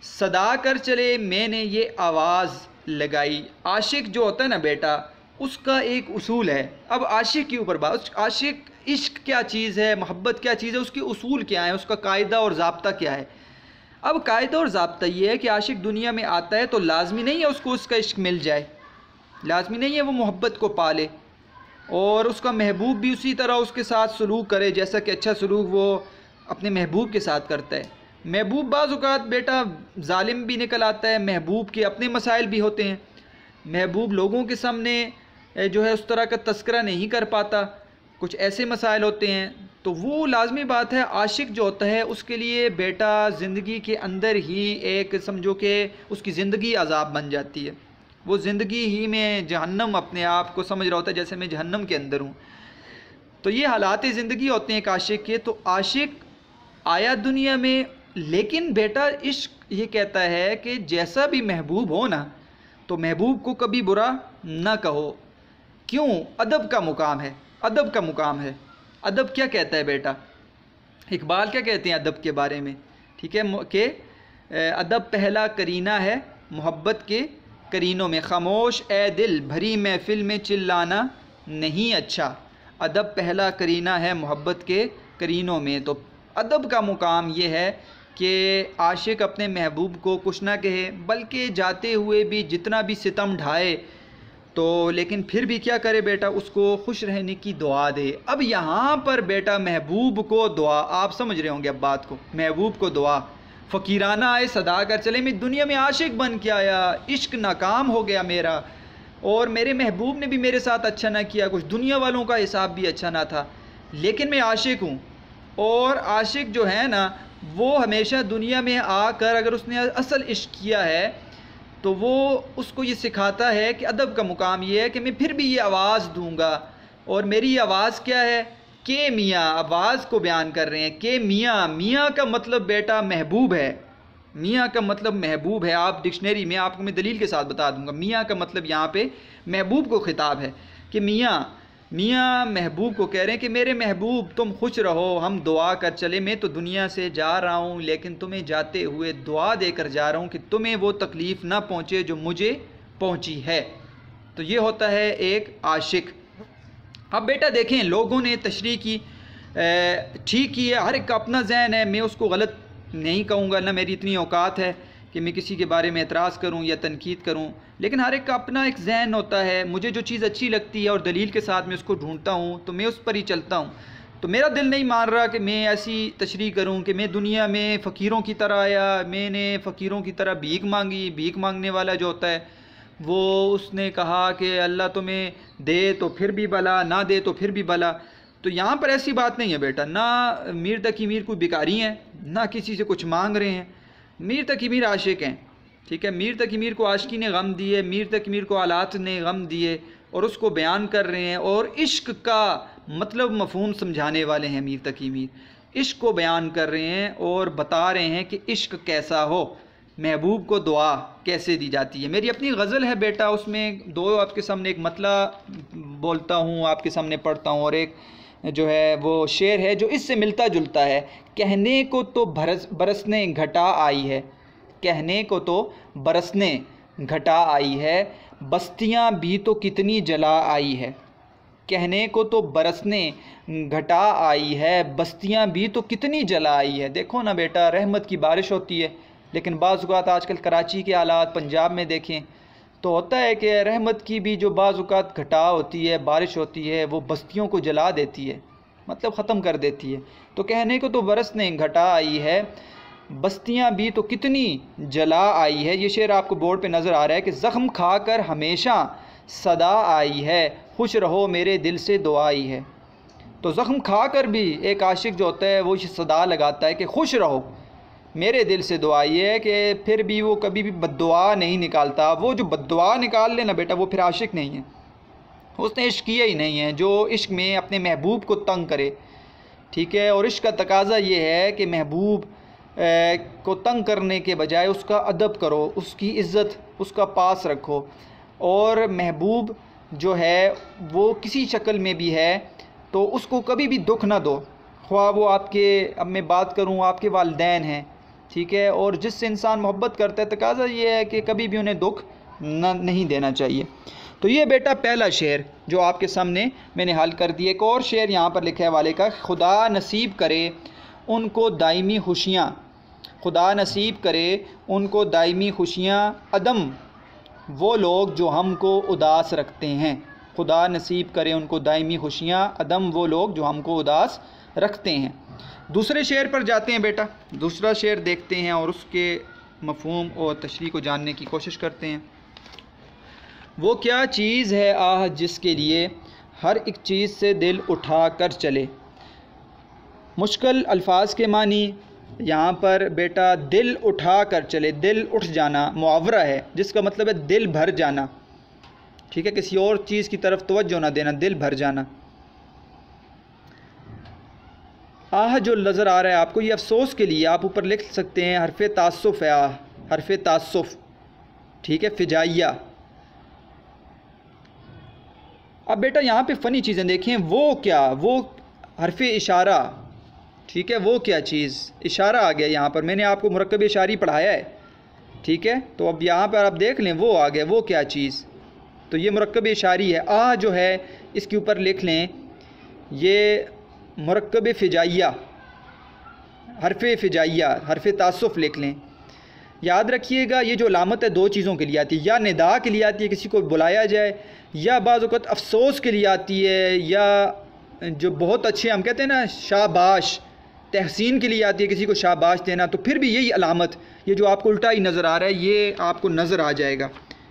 सदा कर चले मैंने ये आवाज़ लगाई। आशिक जो होता है ना बेटा, उसका एक उसूल है। अब आशिक के ऊपर बात, आशिक इश्क क्या चीज़ है, मोहब्बत क्या चीज़ है, उसके उसूल क्या है, उसका कायदा और ज़ाब्ता क्या है। अब कायदा और ज़ाब्ता ये है कि आशिक दुनिया में आता है तो लाजमी नहीं है उसको उसका इश्क मिल जाए, लाजमी नहीं है वो मोहब्बत को पाले, और उसका महबूब भी उसी तरह उसके साथ सलूक करे जैसा कि अच्छा सलूक वो अपने महबूब के साथ करता है। महबूब बाज़ औक़ात बेटा जालिम भी निकल आता है, महबूब के अपने मसाइल भी होते हैं, महबूब लोगों के सामने जो है उस तरह का तस्करा नहीं कर पाता, कुछ ऐसे मसाइल होते हैं। तो वो लाजमी बात है, आशिक जो होता है उसके लिए बेटा ज़िंदगी के अंदर ही एक समझो कि उसकी ज़िंदगी अज़ाब बन जाती है, वो ज़िंदगी ही में जहन्नम अपने आप को समझ रहा होता है जैसे मैं जहन्नम के अंदर हूँ। तो ये हालात ज़िंदगी होते हैं एक आशिक के। तो आशिक आया दुनिया में, लेकिन बेटा इश्क ये कहता है कि जैसा भी महबूब हो ना, तो महबूब को कभी बुरा ना कहो। क्यों? अदब का मुकाम है, अदब का मुकाम है। अदब क्या कहता है बेटा, इकबाल क्या कहते हैं अदब के बारे में, ठीक है, कि अदब पहला करीना है मोहब्बत के करीनों में, खामोश ए दिल भरी महफिल में चिल्लाना नहीं अच्छा। अदब पहला करीना है मोहब्बत के करीनों में। तो अदब का मुकाम ये है कि आशिक अपने महबूब को कुछ ना कहे, बल्कि जाते हुए भी जितना भी सितम ढाए तो लेकिन फिर भी क्या करे बेटा, उसको खुश रहने की दुआ दे। अब यहाँ पर बेटा महबूब को दुआ, आप समझ रहे होंगे अब बात को, महबूब को दुआ। फ़कीराना आए सदा कर चले, मैं दुनिया में आशिक बन के आया, इश्क नाकाम हो गया मेरा, और मेरे महबूब ने भी मेरे साथ अच्छा ना किया, कुछ दुनिया वालों का हिसाब भी अच्छा ना था, लेकिन मैं आशिक हूँ। और आशिक जो है ना, वो हमेशा दुनिया में आकर अगर उसने असल इश्क किया है तो वो उसको ये सिखाता है कि अदब का मुकाम ये है कि मैं फिर भी ये आवाज़ दूंगा। और मेरी आवाज़ क्या है कि मियाँ, आवाज़ को बयान कर रहे हैं कि मियाँ, मियाँ का मतलब बेटा महबूब है, मियाँ का मतलब महबूब है। आप डिक्शनरी में आपको मैं दलील के साथ बता दूंगा, मियाँ का मतलब यहाँ पे महबूब को खिताब है कि मियाँ, मियाँ महबूब को कह रहे हैं कि मेरे महबूब तुम खुश रहो, हम दुआ कर चले, मैं तो दुनिया से जा रहा हूँ लेकिन तुम्हें जाते हुए दुआ देकर जा रहा हूँ कि तुम्हें वो तकलीफ़ ना पहुँचे जो मुझे पहुँची है। तो ये होता है एक आशिक। अब बेटा देखें, लोगों ने तशरीह की, ठीक की है, हर एक का अपना जहन है, मैं उसको गलत नहीं कहूँगा, ना मेरी इतनी औकात है कि मैं किसी के बारे में एतराज़ करूं या तनकीद करूं, लेकिन हर एक का अपना एक जहन होता है। मुझे जो चीज़ अच्छी लगती है और दलील के साथ मैं उसको ढूंढता हूं तो मैं उस पर ही चलता हूं। तो मेरा दिल नहीं मान रहा कि मैं ऐसी तशरीह करूं कि मैं दुनिया में फ़कीरों की तरह आया, मैंने फ़कीरों की तरह भीख मांगी। भीख मांगने वाला जो होता है वो उसने कहा कि अल्लाह तुम्हें दे तो फिर भी भला, ना दे तो फिर भी भला। तो यहाँ पर ऐसी बात नहीं है बेटा, ना मीर तकी मीर कोई भिखारी हैं, ना किसी से कुछ मांग रहे हैं। मीर तकी मीर आशिक हैं, ठीक है। मीर तकी मीर को आशिकी ने गम दिए, मीर तकी मीर को हालात ने गम दिए और उसको बयान कर रहे हैं। और इश्क का मतलब मफहूम समझाने वाले हैं मीर तकी मीर, इश्क को बयान कर रहे हैं और बता रहे हैं कि इश्क कैसा हो, महबूब को दुआ कैसे दी जाती है। मेरी अपनी गज़ल है बेटा, उसमें दो आपके सामने एक मतला बोलता हूँ, आपके सामने पढ़ता हूँ, और एक जो है वो शेर है जो इससे मिलता जुलता है। कहने को तो बरसने घटा आई है, कहने को तो बरसने घटा आई है, बस्तियां भी तो कितनी जला आई है। कहने को तो बरसने घटा आई है, बस्तियां भी तो कितनी जला आई है। देखो ना बेटा, रहमत की बारिश होती है, लेकिन बाज़ औक़ात आजकल कराची के हालात, पंजाब में देखें तो होता है कि रहमत की भी जो बाज़ औक़ात घटा होती है, बारिश होती है, वो बस्तियों को जला देती है, मतलब ख़त्म कर देती है। तो कहने को तो बरसने घटा आई है, बस्तियां भी तो कितनी जला आई है। ये शेर आपको बोर्ड पे नज़र आ रहा है कि ज़ख्म खाकर हमेशा सदा आई है, खुश रहो मेरे दिल से दुआ आई है। तो ज़ख्म खाकर भी एक आशिक जो होता है वो सदा लगाता है कि खुश रहो मेरे दिल से दुआ आई है, कि फिर भी वो कभी भी बद्दुआ नहीं निकालता। वो जो बद्दुआ निकाल लेना बेटा वो फिर आशिक नहीं है, उसने इश्क किया ही नहीं है। जो इश्क में अपने महबूब को तंग करे, ठीक है, और इश्क का तकाज़ा ये है कि महबूब को तंग करने के बजाय उसका अदब करो, उसकी इज़्ज़त उसका पास रखो। और महबूब जो है वो किसी शक्ल में भी है तो उसको कभी भी दुख ना दो, ख्वाह वो आपके, अब मैं बात करूँ आपके वालिदैन हैं, ठीक है, और जिससे इंसान मोहब्बत करता है तकाज़ा ये है कि कभी भी उन्हें दुख नहीं देना चाहिए। तो ये बेटा पहला शेर जो आपके सामने मैंने हल कर दिया। एक और शेर यहाँ पर लिखा है वाले का, खुदा नसीब करे उनको दायमी खुशियाँ, खुदा नसीब करे उनको दायमी खुशियाँ, अदम वो लोग जो हमको उदास रखते हैं। खुदा नसीब करे उनको दायमी खुशियाँ, अदम वो लोग जो हमको उदास रखते हैं। दूसरे शेर पर जाते हैं बेटा, दूसरा शेर देखते हैं और उसके मफ़हूम और तशरीह को जानने की कोशिश करते हैं। वो क्या चीज़ है आह जिसके लिए हर एक चीज़ से दिल उठा कर चले। मुश्किल अल्फाज के मानी यहाँ पर बेटा दिल उठा कर चले, दिल उठ जाना मुहावरा है जिसका मतलब है दिल भर जाना, ठीक है, किसी और चीज़ की तरफ तवज्जो ना देना, दिल भर जाना। आह जो नज़र आ रहा है आपको ये अफसोस के लिए, आप ऊपर लिख सकते हैं हरफ़े तासुफ़ है, आह हरफ़े तासुफ़, ठीक है, फ़िजाइया। अब बेटा यहाँ पे फ़नी चीज़ें देखें, वो क्या, वो हरफ़े इशारा, ठीक है, वो क्या चीज़, इशारा आ गया यहाँ पर, मैंने आपको मुरक्कब इशारी पढ़ाया है, ठीक है, तो अब यहाँ पर आप देख लें वो आ गया, वो क्या चीज़, तो ये मुरक्कब इशारी है। आ जो है इसके ऊपर लिख लें ये मुरक्कब फ़िजाइया, हरफ़े फ़िजाइया, हरफ़े तासुफ़ लिख लें। याद रखिएगा ये जो अलामत है दो चीज़ों के लिए आती है, या निदा के लिए आती है किसी को बुलाया जाए, या बाज़ वक़्त अफसोस के लिए आती है, या जो बहुत अच्छे हम कहते हैं ना शाबाश, तहसीन के लिए आती है किसी को शाबाश देना। तो फिर भी यही अलामत, ये जो आपको उल्टा ही नज़र आ रहा है ये आपको नज़र आ जाएगा,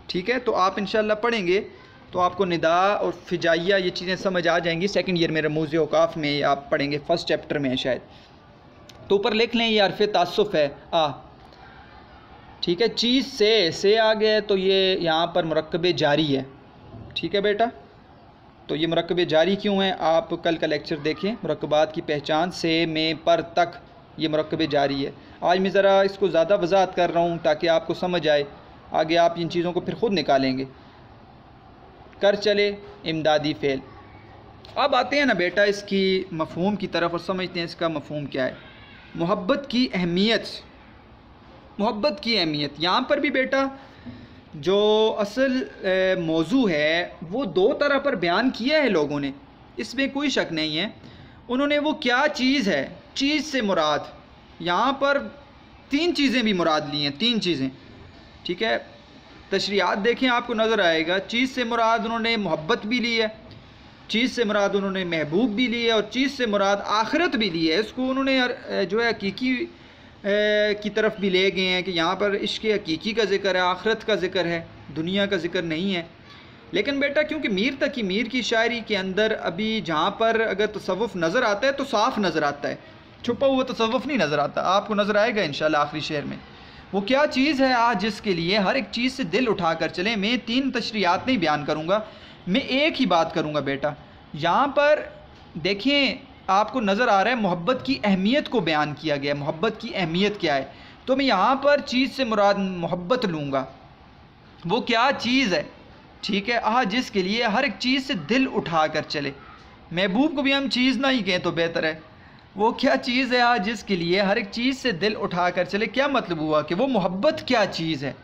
ठीक है। तो आप इंशाअल्लाह पढ़ेंगे तो आपको निदा और फ़िजाइया ये चीज़ें समझ आ जाएंगी। सेकंड ईयर में रमूज़ औक़ाफ़ में आप पढ़ेंगे, फ़र्स्ट चैप्टर में है शायद। तो ऊपर लिख लें ये हरफ़े तासुफ़ है आ, ठीक है, चीज़ से आ गया तो ये यहाँ पर मुरक्कब जारी है, ठीक है बेटा। तो ये मुरक्कब जारी क्यों है, आप कल का लेक्चर देखें, मुरक्कबात की पहचान से में पर तक ये मुरक्कब जारी है। आज मैं ज़रा इसको ज़्यादा वज़ाहत कर रहा हूँ ताकि आपको समझ आए, आगे आप इन चीज़ों को फिर ख़ुद निकालेंगे। कर चले इमदादी फ़ेल। अब आते हैं ना बेटा इसकी मफ़हूम की तरफ और समझते हैं इसका मफ़हूम क्या है। मोहब्बत की अहमियत, मोहब्बत की अहमियत यहाँ पर भी बेटा जो असल मौजू है वो दो तरह पर बयान किया है लोगों ने, इसमें कोई शक नहीं है। उन्होंने वो क्या चीज़ है, चीज़ से मुराद यहाँ पर तीन चीज़ें भी मुराद ली हैं, तीन चीज़ें, ठीक है। तशरीहात देखें आपको नज़र आएगा, चीज़ से मुराद उन्होंने मोहब्बत भी ली है, चीज़ से मुराद उन्होंने महबूब भी ली है, और चीज़ से मुराद आखिरत भी ली है। इसको उन्होंने जो है हकीकी की तरफ भी ले गए हैं कि यहाँ पर इश्क़ हकीकी का ज़िक्र है, आखिरत का ज़िक्र है, दुनिया का ज़िक्र नहीं है। लेकिन बेटा क्योंकि मीर की शायरी के अंदर अभी जहाँ पर अगर तसव्वुफ़ नज़र आता है तो साफ़ नज़र आता है, छुपा हुआ तसव्वुफ़ नहीं नज़र आता। आपको नज़र आएगा इंशाअल्लाह आखिरी शेर में। वो क्या चीज़ है आज जिसके लिए हर एक चीज़ से दिल उठा कर चले। मैं तीन तशरीहात नहीं बयान करूँगा, मैं एक ही बात करूँगा बेटा। यहाँ पर देखें आपको नज़र आ रहा है मोहब्बत की अहमियत को बयान किया गया। मोहब्बत की अहमियत क्या है, तो मैं यहाँ पर चीज़ से मुराद मोहब्बत लूँगा। वो क्या चीज़ है, ठीक है, आज जिसके लिए हर एक चीज़ से दिल उठा कर चले। महबूब को भी हम चीज़ ना ही कहें तो बेहतर है। वो क्या चीज़ है आज जिसके लिए हर एक चीज़ से दिल उठा कर चले। क्या मतलब हुआ कि वो मोहब्बत क्या चीज़ है,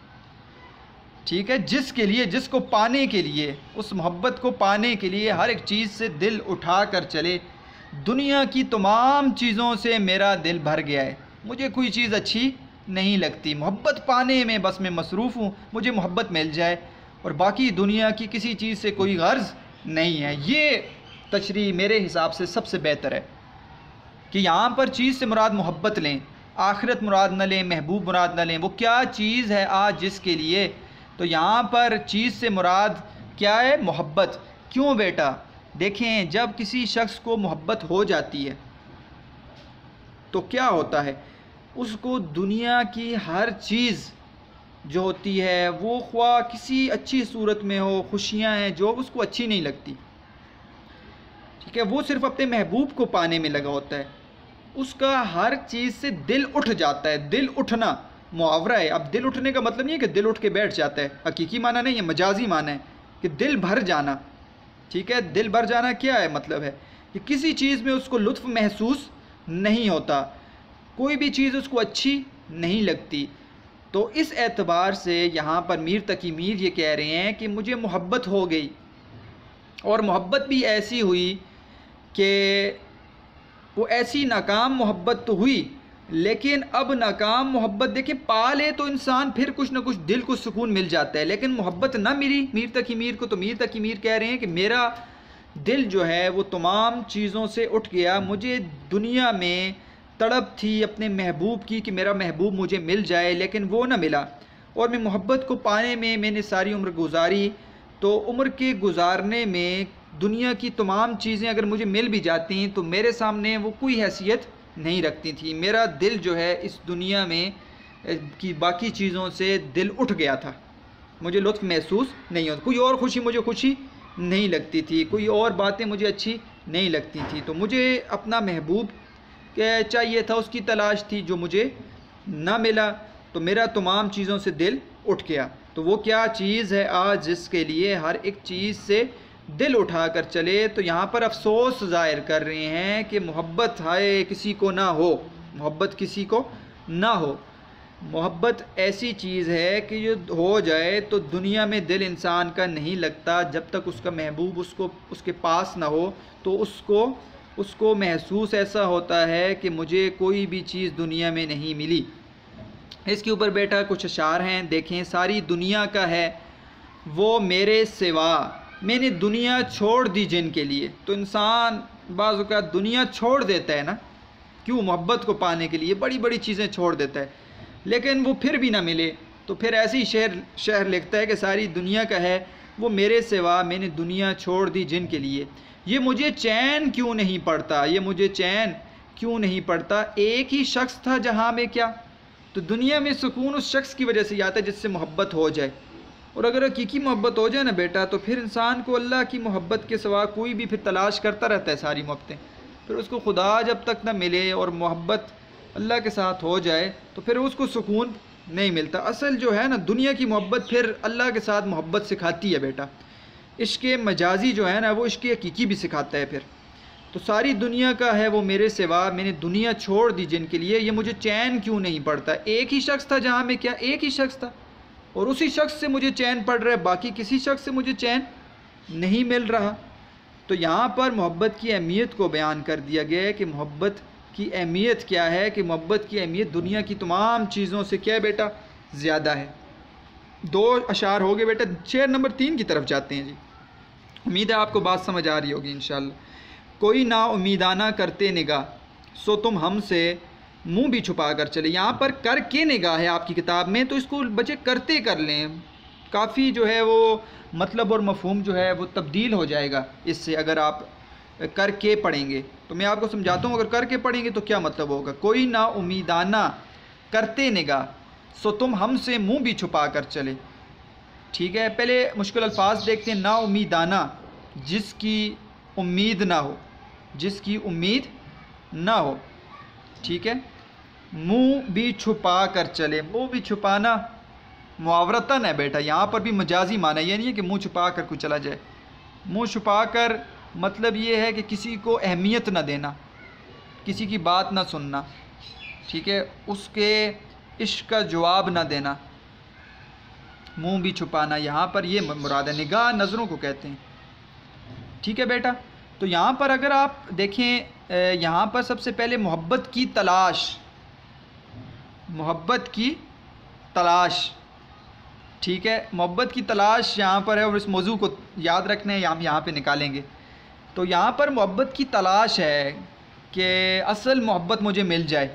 ठीक है, जिसके लिए, जिसको पाने के लिए, उस मोहब्बत को पाने के लिए हर एक चीज़ से दिल उठा कर चले। दुनिया की तमाम चीज़ों से मेरा दिल भर गया है, मुझे कोई चीज़ अच्छी नहीं लगती, मोहब्बत पाने में बस मैं मसरूफ़ हूँ, मुझे मोहब्बत मिल जाए और बाकी दुनिया की किसी चीज़ से कोई गर्ज़ नहीं है। ये तशरीह मेरे हिसाब से सबसे बेहतर है कि यहाँ पर चीज़ से मुराद मोहब्बत लें, आखिरत मुराद न लें, महबूब मुराद न लें, वो क्या चीज़ है आज जिसके लिए। तो यहाँ पर चीज़ से मुराद क्या है? मोहब्बत। क्यों बेटा? देखें, जब किसी शख्स को मोहब्बत हो जाती है तो क्या होता है, उसको दुनिया की हर चीज़ जो होती है वो ख्वाह किसी अच्छी सूरत में हो, खुशियाँ हैं जो, उसको अच्छी नहीं लगती। ठीक है, वो सिर्फ़ अपने महबूब को पाने में लगा होता है, उसका हर चीज़ से दिल उठ जाता है। दिल उठना मुहावरा है। अब दिल उठने का मतलब नहीं है कि दिल उठ के बैठ जाता है, हकीकी माना नहीं है, मजाजी माना है कि दिल भर जाना। ठीक है, दिल भर जाना क्या है? मतलब है कि किसी चीज़ में उसको लुत्फ़ महसूस नहीं होता, कोई भी चीज़ उसको अच्छी नहीं लगती। तो इस एतबार से यहाँ पर मीर तकी मीर ये कह रहे हैं कि मुझे मोहब्बत हो गई, और मोहब्बत भी ऐसी हुई कि वो ऐसी नाकाम मोहब्बत तो हुई, लेकिन अब नाकाम मोहब्बत देखिए पा ले तो इंसान फिर कुछ ना कुछ दिल को सुकून मिल जाता है, लेकिन मोहब्बत ना मिली मीर तकी मीर को, तो मीर तकी मीर कह रहे हैं कि मेरा दिल जो है वो तमाम चीज़ों से उठ गया। मुझे दुनिया में तड़प थी अपने महबूब की कि मेरा महबूब मुझे मिल जाए, लेकिन वो ना मिला, और मैं मोहब्बत को पाने में मैंने सारी उम्र गुजारी। तो उम्र के गुजारने में दुनिया की तमाम चीज़ें अगर मुझे मिल भी जाती हैं तो मेरे सामने वो कोई हैसियत नहीं रखती थी। मेरा दिल जो है इस दुनिया में की बाकी चीज़ों से दिल उठ गया था, मुझे लुत्फ़ महसूस नहीं होता, कोई और खुशी मुझे खुशी नहीं लगती थी, कोई और बातें मुझे अच्छी नहीं लगती थी। तो मुझे अपना महबूब चाहिए था, उसकी तलाश थी, जो मुझे ना मिला, तो मेरा तमाम चीज़ों से दिल उठ गया। तो वो क्या चीज़ है आज जिसके लिए हर एक चीज़ से दिल उठा कर चले। तो यहाँ पर अफसोस ज़ाहिर कर रहे हैं कि मोहब्बत हाय किसी को ना हो, मोहब्बत किसी को ना हो। मोहब्बत ऐसी चीज़ है कि जो हो जाए तो दुनिया में दिल इंसान का नहीं लगता जब तक उसका महबूब उसके पास ना हो। तो उसको महसूस ऐसा होता है कि मुझे कोई भी चीज़ दुनिया में नहीं मिली। इसके ऊपर बेटा कुछ अशार हैं, देखें। सारी दुनिया का है वो मेरे सिवा, मैंने दुनिया छोड़ दी जिनके लिए। तो इंसान बाज़ औक़ात दुनिया छोड़ देता है ना, क्यों? मोहब्बत को पाने के लिए बड़ी बड़ी चीज़ें छोड़ देता है, लेकिन वो फिर भी ना मिले तो फिर ऐसे ही शहर लिखता है कि सारी दुनिया का है वो मेरे सिवा, मैंने दुनिया छोड़ दी जिनके लिए। ये मुझे चैन क्यों नहीं पड़ता, ये मुझे चैन क्यों नहीं पड़ता। एक ही शख्स था जहाँ में क्या, तो दुनिया में सुकून उस शख्स की वजह से आता है जिससे मोहब्बत हो जाए। और अगर हकीकी मोहब्बत हो जाए ना बेटा, तो फिर इंसान को अल्लाह की मोहब्बत के सिवा कोई भी फिर तलाश करता रहता है सारी मोहब्बतें, फिर उसको खुदा जब तक ना मिले और मोहब्बत अल्लाह के साथ हो जाए तो फिर उसको सुकून नहीं मिलता। असल जो है ना दुनिया की मोहब्बत फिर अल्लाह के साथ मोहब्बत सिखाती है बेटा। इश्क़ मजाजी जो है ना वो इश्क़ हकीकी भी सिखाता है फिर। तो सारी दुनिया का है वो मेरे सिवा, मैंने दुनिया छोड़ दी जिनके लिए, ये मुझे चैन क्यों नहीं पड़ता। एक ही शख्स था जहाँ में क्या, एक ही शख्स था, और उसी शख्स से मुझे चैन पड़ रहा है, बाकी किसी शख्स से मुझे चैन नहीं मिल रहा। तो यहाँ पर मोहब्बत की अहमियत को बयान कर दिया गया है कि मोहब्बत की अहमियत क्या है, कि मोहब्बत की अहमियत दुनिया की तमाम चीज़ों से क्या है बेटा, ज़्यादा है। दो अशार हो गए बेटा, शेर नंबर 3 की तरफ जाते हैं जी। उम्मीद है आपको बात समझ आ रही होगी इंशाअल्लाह। कोई ना उम्मीदाना करते निगाह, सो तुम हमसे मुंह भी छुपा कर चले। यहाँ पर कर के निगाह है आपकी किताब में, तो इसको बच्चे करते कर लें, काफ़ी जो है वो मतलब और मफहूम जो है वो तब्दील हो जाएगा इससे अगर आप करके पढ़ेंगे। तो मैं आपको समझाता हूँ, अगर करके पढ़ेंगे तो क्या मतलब होगा। कोई ना उम्मीदाना करते निगाह, सो तुम हमसे मुंह भी छुपा कर चले। ठीक है, पहले मुश्किल अल्फाज देखते हैं। ना उम्मीदाना, जिसकी उम्मीद ना हो, जिसकी उम्मीद ना हो। ठीक है, मुंह भी छुपा कर चले। मुंह भी छुपाना मुहावरतन है बेटा, यहाँ पर भी मजाजी माना, ये नहीं है कि मुंह छुपा कर कोई चला जाए। मुंह छुपा कर मतलब ये है कि किसी को अहमियत ना देना, किसी की बात ना सुनना, ठीक है, उसके इश्क का जवाब ना देना। मुंह भी छुपाना यहाँ पर ये मुराद है, निगाह नज़रों को कहते हैं। ठीक है बेटा, तो यहाँ पर अगर आप देखें, यहाँ पर सबसे पहले मोहब्बत की तलाश, मोहब्बत की तलाश, ठीक है, मोहब्बत की तलाश यहाँ पर है, और इस मौजू को याद रखना है, हम यहाँ पे निकालेंगे। तो यहाँ पर मोहब्बत की तलाश है कि असल मोहब्बत मुझे मिल जाए,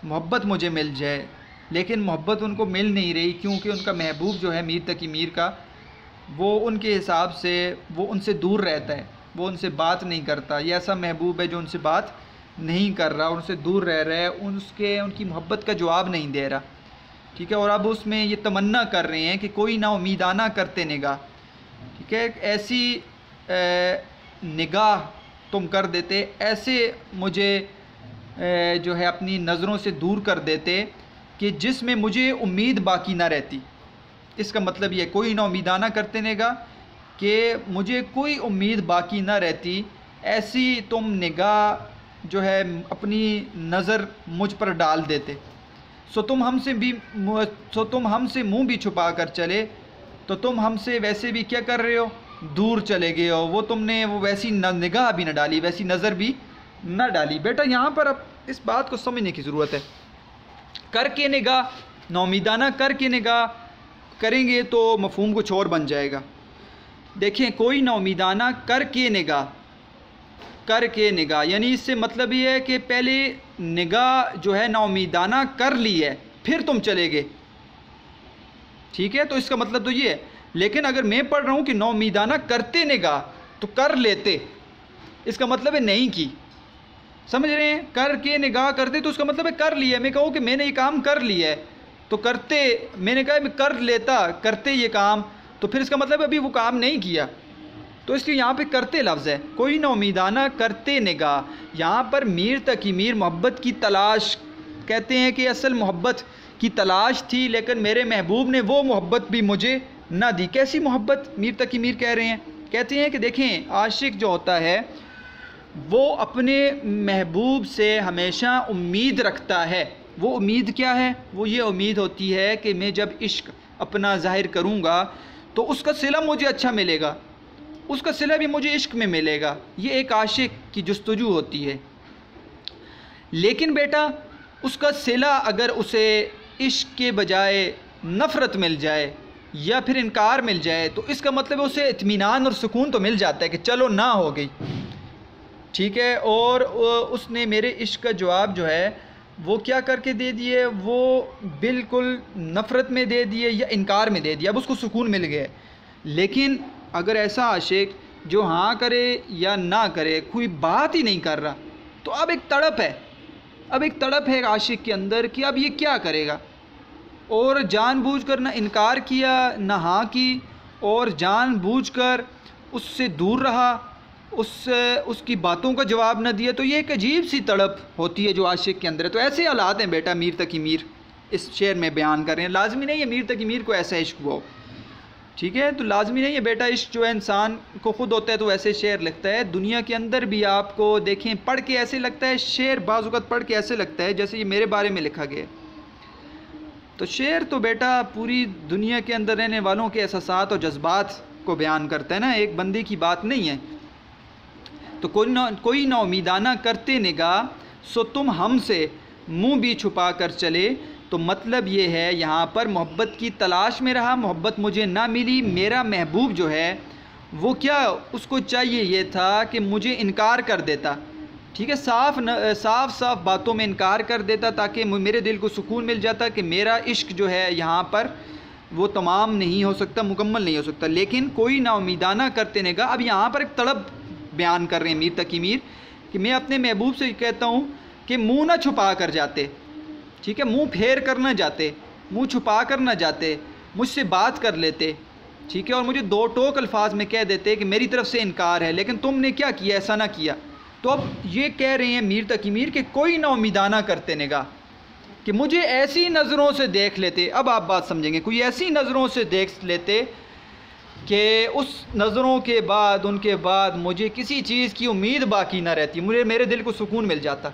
मोहब्बत मुझे मिल जाए, लेकिन मोहब्बत उनको मिल नहीं रही, क्योंकि उनका महबूब जो है मीर तकी मीर का, वो उनके हिसाब से वो उनसे दूर रहता है, वो उनसे बात नहीं करता। ये ऐसा महबूब है जो उनसे बात नहीं कर रहा, उनसे दूर रह रहा है, उनकी मोहब्बत का जवाब नहीं दे रहा। ठीक है, और अब उसमें ये तमन्ना कर रहे हैं कि कोई ना उम्मीदाना करते निगाह। ठीक है, ऐसी निगाह तुम कर देते, ऐसे मुझे जो है अपनी नज़रों से दूर कर देते कि जिसमें मुझे उम्मीद बाकी ना रहती। इसका मतलब ये कोई ना उम्मीदाना करते निगाह कि मुझे कोई उम्मीद बाकी ना रहती, ऐसी तुम निगाह जो है अपनी नज़र मुझ पर डाल देते। सो तुम हमसे मुंह भी छुपा कर चले, तो तुम हमसे वैसे भी क्या कर रहे हो, दूर चले गए हो। वो तुमने वो वैसी निगाह भी ना डाली, वैसी नज़र भी ना डाली। बेटा यहाँ पर अब इस बात को समझने की ज़रूरत है। करके निगाह, नौमीदाना करके निगाह करेंगे तो मफ़हूम कुछ और बन जाएगा। देखें, कोई नौमीदाना करके निगाह, करके निगाह यानी इससे मतलब ये है कि पहले निगाह जो है नौमीदाना कर ली है, फिर तुम चले गए। ठीक है, तो इसका मतलब तो ये है। लेकिन अगर मैं पढ़ रहा हूँ कि नौमीदाना करते निगाह, तो कर लेते, इसका मतलब है नहीं की। समझ रहे हैं, करके निगाह करते तो उसका मतलब है कर लिया। मैं कहूँ कि मैंने ये काम कर लिया है, तो करते, मैंने कहा मैं कर लेता, करते ये काम, तो फिर इसका मतलब अभी वो काम नहीं किया, तो इसलिए यहाँ पे करते लफ्ज़ है। कोई ना उम्मीदाना करते निगाह। यहाँ पर मीर तकी मीर मोहब्बत की तलाश, कहते हैं कि असल मोहब्बत की तलाश थी, लेकिन मेरे महबूब ने वो मोहब्बत भी मुझे ना दी। कैसी मोहब्बत मीर तकी मीर कह रहे हैं? कहते हैं कि देखें, आशिक जो होता है वो अपने महबूब से हमेशा उम्मीद रखता है। वो उम्मीद क्या है? वो ये उम्मीद होती है कि मैं जब इश्क अपना ज़ाहिर करूँगा तो उसका सिला मुझे अच्छा मिलेगा, उसका सिला भी मुझे इश्क में मिलेगा। ये एक आशिक की जुस्तजू होती है। लेकिन बेटा, उसका सिला अगर उसे इश्क के बजाय नफ़रत मिल जाए या फिर इनकार मिल जाए, तो इसका मतलब उसे इत्मीनान और सुकून तो मिल जाता है कि चलो ना हो गई, ठीक है, और उसने मेरे इश्क का जवाब जो है वो क्या करके दे दिए, वो बिल्कुल नफ़रत में दे दिए या इनकार में दे दिया। अब उसको सुकून मिल गया। लेकिन अगर ऐसा आशिक जो हाँ करे या ना करे, कोई बात ही नहीं कर रहा, तो अब एक तड़प है, अब एक तड़प है आशिक के अंदर कि अब ये क्या करेगा। और जानबूझकर ना इनकार किया ना हाँ की, और जानबूझकर उससे दूर रहा, उसकी बातों का जवाब न दिया। तो ये एक अजीब सी तड़प होती है जो आशिक के अंदर है। तो ऐसे हालात हैं बेटा, मीर तकी मीर इस शेर में बयान कर रहे हैं। लाजमी नहीं है मीर तकी मीर को ऐसा इश्क हुआ हो, ठीक है, तो लाजमी नहीं है बेटा। इश्क जो है इंसान को खुद होता है तो वैसे शेर लिखता है। दुनिया के अंदर भी आपको देखें, पढ़ के ऐसे लगता है शेर, बाज़ वक़्त पढ़ के ऐसे लगता है जैसे ये मेरे बारे में लिखा गया। तो शेर तो बेटा पूरी दुनिया के अंदर रहने वालों के एहसासात और जज्बात को बयान करता है ना, एक बंदे की बात नहीं है। तो कोई ना उम्मीदाना करते निगाह, सो तुम हमसे मुंह भी छुपा कर चले। तो मतलब ये है यहाँ पर मोहब्बत की तलाश में रहा, मोहब्बत मुझे ना मिली। मेरा महबूब जो है वो क्या, उसको चाहिए ये था कि मुझे इनकार कर देता, ठीक है, साफ बातों में इनकार कर देता, ताकि मेरे दिल को सुकून मिल जाता कि मेरा इश्क जो है यहाँ पर वो तमाम नहीं हो सकता, मुकम्मल नहीं हो सकता। लेकिन कोई ना उम्मीदाना करते निगाह, अब यहाँ पर एक तड़प बयान कर रहे हैं मीर तकी मीर कि मैं अपने महबूब से कहता हूँ कि मुँह ना छुपा कर जाते, ठीक है, मुंह फेर कर ना जाते, मुंह छुपा कर ना जाते, मुझसे बात कर लेते, ठीक है, और मुझे दो टोक अल्फाज में कह देते कि मेरी तरफ से इनकार है, लेकिन तुमने क्या किया, ऐसा ना किया। तो अब ये कह रहे हैं मीर तकी मीर कि कोई ना उम्मीदाना करते निगाह, कि मुझे ऐसी नज़रों से देख लेते। अब आप बात समझेंगे, कोई ऐसी नज़रों से देख लेते कि उस नज़रों के बाद, उनके बाद मुझे किसी चीज़ की उम्मीद बाकी ना रहती, मेरे दिल को सुकून मिल जाता,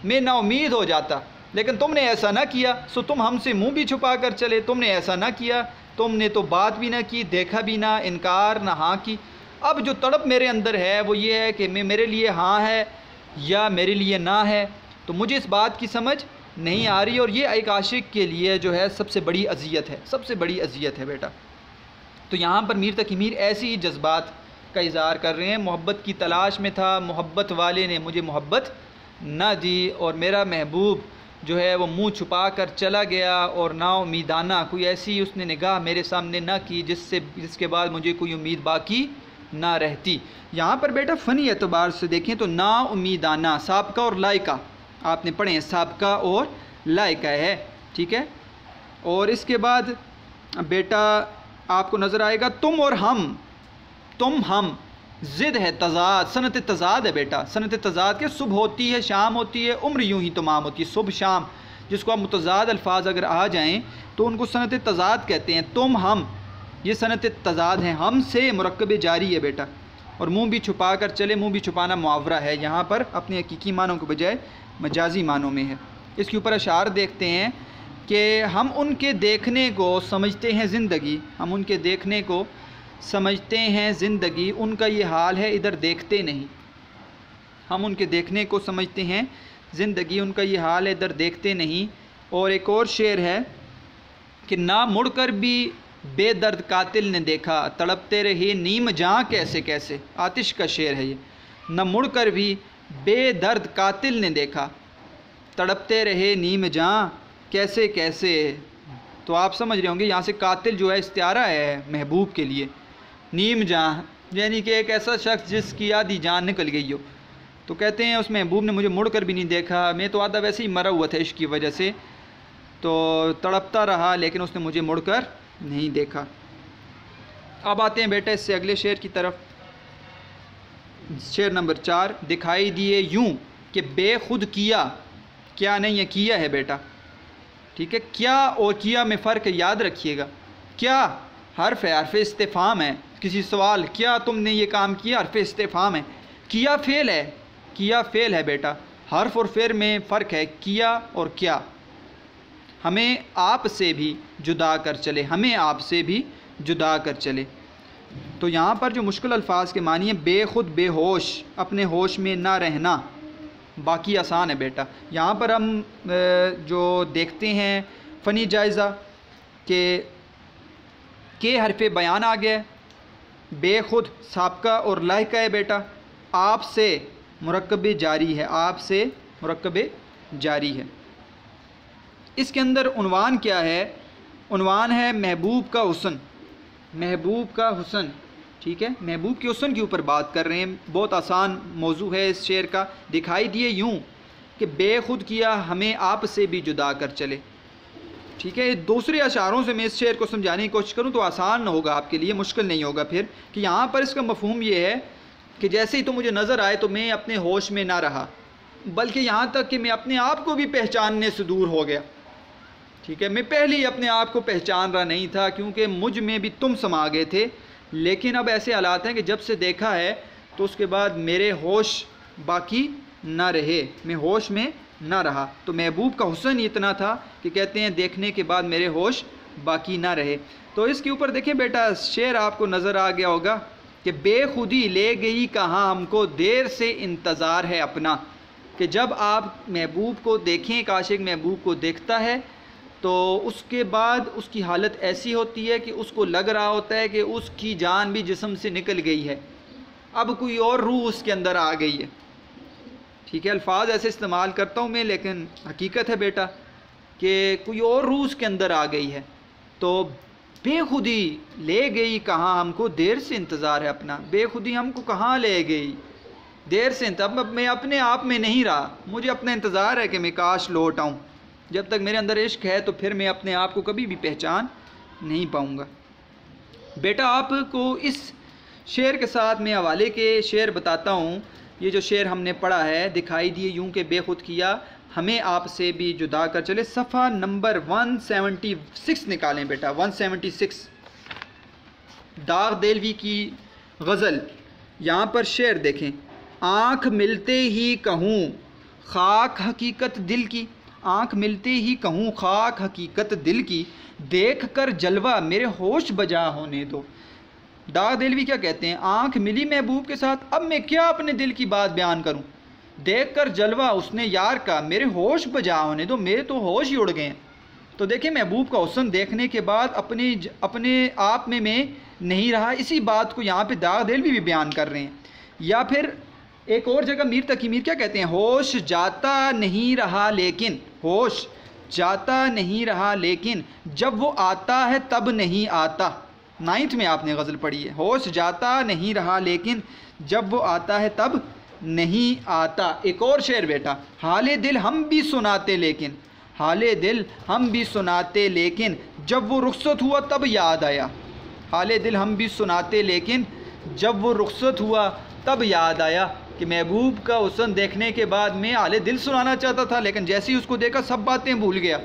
मैं ना उम्मीद हो जाता। लेकिन तुमने ऐसा ना किया, सो तुम हमसे मुंह भी छुपा कर चले। तुमने ऐसा ना किया, तुमने तो बात भी ना की, देखा भी ना, इनकार ना हाँ की। अब जो तड़प मेरे अंदर है वो ये है कि मेरे लिए हाँ है या मेरे लिए ना है। तो मुझे इस बात की समझ नहीं आ रही, और ये एक आशिक के लिए जो है सबसे बड़ी अजियत है, सबसे बड़ी अजियत है बेटा। तो यहाँ पर मीर तकी मीर ऐसी ही जज्बात का इज़हार कर रहे हैं। मोहब्बत की तलाश में था, मोहब्बत वाले ने मुझे मोहब्बत ना दी, और मेरा महबूब जो है वो मुंह छुपा कर चला गया और ना उम्मीदाना कोई ऐसी उसने निगाह मेरे सामने ना की जिसके बाद मुझे कोई उम्मीद बाकी ना रहती। यहाँ पर बेटा फ़नी एतबार से देखें तो ना उम्मीदाना साबका और लायका आपने पढ़े हैं, साबका और लायका है, ठीक है। और इसके बाद बेटा आपको नज़र आएगा तुम और तुम हम ज़िद है, तज़ाद, सनत तज़ाद है बेटा। सनत तज़ाद के सुबह होती है, शाम होती है, उम्र यूं ही तमाम होती है, सुबह शाम, जिसको आप मुतज़ाद अल्फाज अगर आ जाएं तो उनको सनत तज़ाद कहते हैं। तुम हम ये सनत तज़ाद हैं, हम से मुरक्कब जारी है बेटा। और मुंह भी छुपा कर चले, मुंह भी छुपाना मुहावरा है, यहाँ पर अपने हकीकी मानों के बजाय मजाजी मानों में है। इसके ऊपर अशार देखते हैं कि हम उनके देखने को समझते हैं ज़िंदगी, हम उनके देखने को समझते हैं ज़िंदगी, उनका ये हाल है इधर देखते नहीं। हम उनके देखने को समझते हैं ज़िंदगी, उनका ये हाल है इधर देखते नहीं। और एक और शेर है कि ना मुड़कर भी बेदर्द कातिल ने देखा, तड़पते रहे नीम जाँ कैसे कैसे। आतिश का शेर है ये। न मुड़कर भी बेदर्द कातिल ने देखा, तड़पते रहे नीम जाँ कैसे कैसे। तो आप समझ रहे होंगे यहाँ से कातिल जो है इस्तिआरा है महबूब के लिए। नीम जाँ यानी कि एक ऐसा शख्स जिसकी आधी जान निकल गई हो। तो कहते हैं उस महबूब ने मुझे मुड़ कर भी नहीं देखा, मैं तो आधा वैसे ही मरा हुआ था इश्क की वजह से, तो तड़पता रहा लेकिन उसने मुझे मुड़ कर नहीं देखा। अब आते हैं बेटा इससे अगले शेर की तरफ। शेर नंबर 4, दिखाई दिए यूं कि बेखुद किया, क्या नहीं है, किया है बेटा, ठीक है। क्या और किया में फ़र्क याद रखिएगा। क्या हर्फ है, हर्फ इस्तिफ़ाम है, किसी सवाल क्या तुमने ये काम किया, हर्फ इस्तिफ़ाम है। किया फ़ेल है, किया फ़ेल है बेटा, हर्फ और फ़ेल में फ़र्क है, किया और क्या। हमें आप से भी जुदा कर चले, हमें आप से भी जुदा कर चले। तो यहाँ पर जो मुश्किल अल्फाज के मानी है बेखुद, बेहोश, अपने होश में ना रहना, बाकी आसान है बेटा। यहाँ पर हम जो देखते हैं फ़नी जायज़ा के हरफ़े बयान आ गया, बेखुद साबका और लाहिका है बेटा, आप से मुरक्कब जारी है, आप से मुरक्कब जारी है। इसके अंदर उन्वान क्या है, उन्वान है महबूब का हुस्न, महबूब का हुस्न, ठीक है। महबूब के हुस्न के ऊपर बात कर रहे हैं, बहुत आसान मौजू है इस शेर का। दिखाई दिए यूं कि बेखुद किया हमें आप से भी जुदा कर चले, ठीक है। दूसरे अशारों से मैं इस शेर को समझाने की कोशिश करूं तो आसान होगा आपके लिए, मुश्किल नहीं होगा फिर। कि यहाँ पर इसका मफहूम ये है कि जैसे ही तो मुझे नज़र आए तो मैं अपने होश में ना रहा, बल्कि यहाँ तक कि मैं अपने आप को भी पहचानने से दूर हो गया, ठीक है। मैं पहले ही अपने आप को पहचान रहा नहीं था क्योंकि मुझ में भी तुम समा गए थे। लेकिन अब ऐसे हालात हैं कि जब से देखा है तो उसके बाद मेरे होश बाकी ना रहे, मैं होश में ना रहा। तो महबूब का हुस्न इतना था कि कहते हैं देखने के बाद मेरे होश बाकी ना रहे। तो इसके ऊपर देखें बेटा, शेर आपको नज़र आ गया होगा कि बेखुदी ले गई कहाँ हमको, देर से इंतज़ार है अपना। कि जब आप महबूब को देखें, एक आशिक महबूब को देखता है तो उसके बाद उसकी हालत ऐसी होती है कि उसको लग रहा होता है कि उसकी जान भी जिस्म से निकल गई है, अब कोई और रूह उसके अंदर आ गई है, ठीक है। अल्फाज ऐसे इस्तेमाल करता हूँ मैं, लेकिन हकीकत है बेटा कि कोई और रूह उसके अंदर आ गई है। तो बेखुदी ले गई कहाँ हमको, देर से इंतज़ार है अपना। बेखुदी हमको कहाँ ले गई, देर से। अब मैं अपने आप में नहीं रहा, मुझे अपना इंतज़ार है कि मैं काश लौट आऊँ। जब तक मेरे अंदर इश्क है तो फिर मैं अपने आप को कभी भी पहचान नहीं पाऊँगा। बेटा आपको इस शेर के साथ मैं हवाले के शेर बताता हूँ। ये जो शेर हमने पढ़ा है, दिखाई दिए यूं के बेखुद किया हमें आप से भी जुदा कर चले, सफ़ा नंबर 176 निकालें बेटा, 176 दाग देलवी की गज़ल। यहाँ पर शेर देखें, आँख मिलते ही कहूँ खाक हकीकत दिल की, आँख मिलते ही कहूँ खाक हकीकत दिल की, देख कर जलवा मेरे होश बजा होने दो। दाग देलवी क्या कहते हैं, आँख मिली महबूब के साथ, अब मैं क्या अपने दिल की बात बयान करूँ, देख कर जलवा उसने यार का मेरे होश बजा होने दो, मेरे तो होश ही उड़ गए हैं। तो देखिए महबूब का हुस्न देखने के बाद अपने आप में मैं नहीं रहा, इसी बात को यहाँ पे दाग देलवी भी बयान कर रहे हैं। या फिर एक और जगह मीर तकी मीर क्या कहते हैं, होश जाता नहीं रहा लेकिन, होश जाता नहीं रहा लेकिन जब वो आता है तब नहीं आता। 9th में आपने गज़ल पढ़ी है, होश जाता नहीं रहा लेकिन जब वो आता है तब नहीं आता। एक और शेर बेटा, हाले दिल हम भी सुनाते लेकिन, हाले दिल हम भी सुनाते लेकिन जब वो रुखसत हुआ तब याद आया। हाले दिल हम भी सुनाते लेकिन जब वो रुखसत हुआ तब याद आया कि महबूब का हुस्न देखने के बाद मैं हाले दिल सुनाना चाहता था, लेकिन जैसे ही उसको देखा सब बातें भूल गया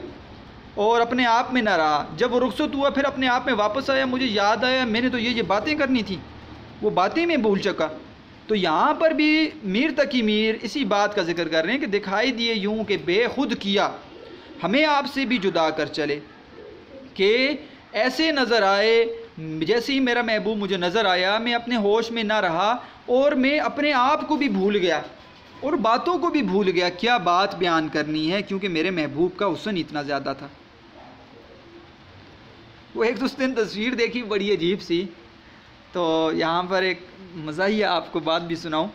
और अपने आप में ना रहा। जब वो रुखसत हुआ फिर अपने आप में वापस आया, मुझे याद आया मैंने तो ये बातें करनी थी, वो बातें मैं भूल चुका। तो यहाँ पर भी मीर तकी मीर इसी बात का जिक्र कर रहे हैं कि दिखाई दिए यूँ कि बेखुद किया हमें आपसे भी जुदा कर चले, कि ऐसे नज़र आए जैसे ही मेरा महबूब मुझे नज़र आया मैं अपने होश में ना रहा और मैं अपने आप को भी भूल गया और बातों को भी भूल गया, क्या बात बयान करनी है, क्योंकि मेरे महबूब का हुस्न इतना ज़्यादा था। वो एक उस दिन तस्वीर देखी बड़ी अजीब सी, तो यहाँ पर एक मज़ा ही आपको बात भी सुनाऊँ,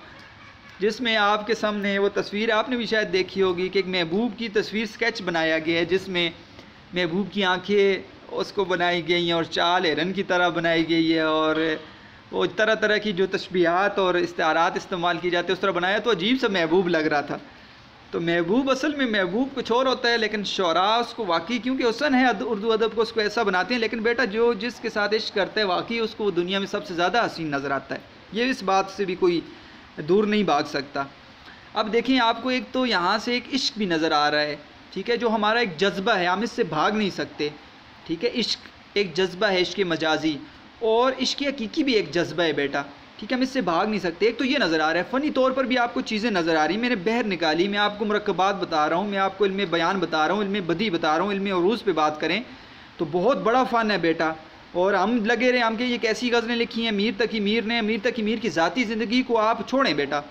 जिसमें आपके सामने वो तस्वीर आपने भी शायद देखी होगी कि एक महबूब की तस्वीर स्केच बनाया गया है, जिसमें महबूब की आंखें उसको बनाई गई हैं और चाल हिरन की तरह बनाई गई है और वो तरह तरह की जो तशबीहात और इस्तारात इस्तेमाल की जाती है उस तरह बनाया, तो अजीब सा महबूब लग रहा था। तो महबूब असल में महबूब कुछ और होता है, लेकिन शोरा उसको वाकई क्योंकि हुस्न है उर्दू अदब को उसको ऐसा बनाते हैं, लेकिन बेटा जो जिसके साथ इश्क करता है वाकई उसको वो दुनिया में सबसे ज़्यादा हसीन नज़र आता है, ये इस बात से भी कोई दूर नहीं भाग सकता। अब देखें आपको एक तो यहाँ से एक इश्क भी नज़र आ रहा है, ठीक है, जो हमारा एक जज्बा है, हम इससे भाग नहीं सकते, ठीक है। इश्क एक जज्बा है, इश्क मजाजी, और इश्क हकीकी भी एक जज्बा है बेटा, ठीक है, हम इससे भाग नहीं सकते। एक तो ये नज़र आ रहा है, फ़नी तौर पर भी आपको चीज़ें नज़र आ रही, मैंने बहर निकाली, मैं आपको मुरक्कबात बता रहा हूँ, मैं आपको इल्म बयान बता रहा हूँ, इल्म बदी बता रहा हूँ, इल्म उरूज़ पे बात करें तो बहुत बड़ा फ़न है बेटा। और हम लगे रहे हम कि ये कैसी गज़लें लिखी हैं मीर तकी मीर ने, मीर तकी मीर की ज़ाती ज़िंदगी को आप छोड़ें बेटा,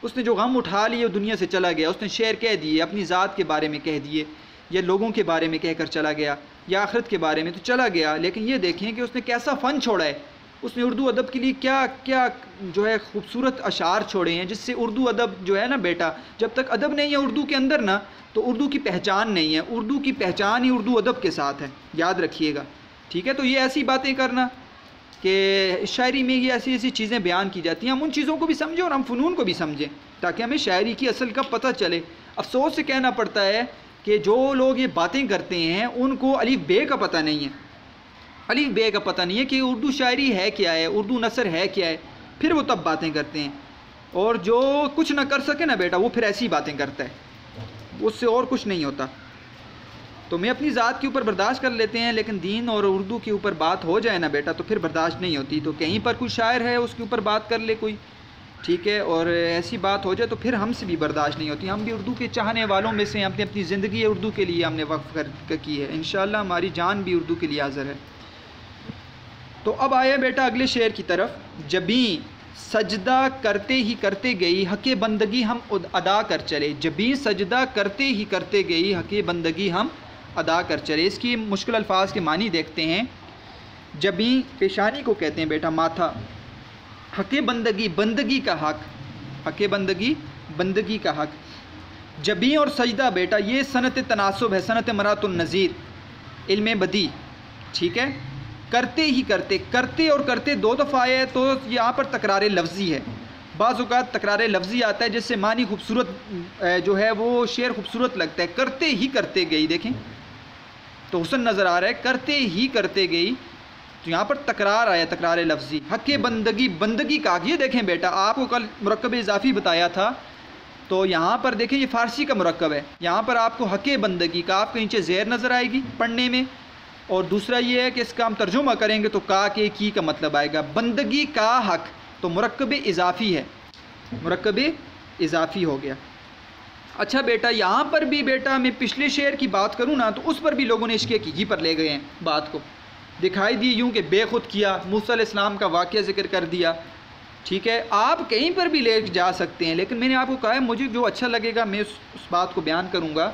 उसने जो गम उठा लिए दुनिया से चला गया, उसने शेर कह दिए, अपनी ज़ात के बारे में कह दिए, या लोगों के बारे में कह कर चला गया, या आखिरत के बारे में तो चला गया, लेकिन ये देखें कि उसने कैसा फ़न छोड़ा है, उसने उर्दू अदब के लिए क्या क्या जो है खूबसूरत अशार छोड़े हैं, जिससे उर्दू अदब जो है ना बेटा, जब तक अदब नहीं है उर्दू के अंदर ना, तो उर्दू की पहचान नहीं है, उर्दू की पहचान ही उर्दू अदब के साथ है, याद रखिएगा, ठीक है। तो ये ऐसी बातें करना कि शायरी में ये ऐसी ऐसी चीज़ें बयान की जाती हैं, हम उन चीज़ों को भी समझें और हम फ़नून को भी समझें, ताकि हमें शायरी की असल का पता चले। अफसोस से कहना पड़ता है कि जो लोग ये बातें करते हैं उनको अलीफ बे का पता नहीं है, अलीफ बे का पता नहीं है कि उर्दू शायरी है क्या है, उर्दू नसर है क्या है, फिर वो तब बातें करते हैं। और जो कुछ ना कर सके ना बेटा वो फिर ऐसी बातें करता है, उससे और कुछ नहीं होता। तो मैं अपनी ज़ात के ऊपर बर्दाश्त कर लेते हैं, लेकिन दीन और उर्दू के ऊपर बात हो जाए ना बेटा तो फिर बर्दाश्त नहीं होती। तो कहीं पर कोई शायर है उसके ऊपर बात कर ले कोई, ठीक है, और ऐसी बात हो जाए तो फिर हमसे भी बर्दाश्त नहीं होती। हम भी उर्दू के चाहने वालों में से, हमने अपनी ज़िंदगी उर्दू के लिए हमने वक्फ़ की है, इंशाअल्लाह हमारी जान भी उर्दू के लिए हाज़िर है। तो अब आया बेटा अगले शेर की तरफ, जबी सजदा करते ही करते गई हक़े बंदगी हम अदा कर चले, जबी सजदा करते ही करते गई हक़े बंदगी हम अदा कर चले। इसकी मुश्किल अल्फाज के मानी देखते हैं। जबी पेशानी को कहते हैं बेटा माथा, हक़े बंदगी बंदगी का हक़, हक़े बंदगी बंदगी का हक़। जबी और सजदा बेटा ये सनत तनासुब है, सनत मरातुन नज़ीर, इल्म बदी, ठीक है। करते ही करते, करते और करते दो दफ़ा आया है तो यहाँ पर तकरार लफ्ज़ी है। बाज़ औक़ात तकरार लफ्ज़ी आता है जिससे मानी खूबसूरत जो है वो शेर खूबसूरत लगता है। करते ही करते गई, देखें तो हुस्न नज़र आ रहा है, करते ही करते गई, तो यहाँ पर तकरार आया, तकरार लफ्ज़ी। हक़ बंदगी बंदगी का, ये देखें बेटा आपको कल मुरक्कब इज़ाफ़ी बताया था, तो यहाँ पर देखें ये फ़ारसी का मुरक्कब है, यहाँ पर आपको हक़ बंदगी का आपके नीचे ज़ेर नज़र आएगी पढ़ने में, और दूसरा ये है कि इसका हम तर्जुमा करेंगे तो का के की का मतलब आएगा बंदगी का हक़, तो मुरक्कब इज़ाफ़ी है, मुरक्कब इज़ाफ़ी हो गया। अच्छा बेटा यहाँ पर भी बेटा मैं पिछले शेर की बात करूँ ना तो उस पर भी लोगों ने इश्क़ हक़ीक़ी पर ले गए हैं बात को, दिखाई दी यूँ कि बेखुद किया, मूसा अलैहिस्सलाम का वाक़या ज़िक्र कर दिया, ठीक है। आप कहीं पर भी ले जा सकते हैं, लेकिन मैंने आपको कहा है मुझे जो अच्छा लगेगा मैं उस बात को बयान करूँगा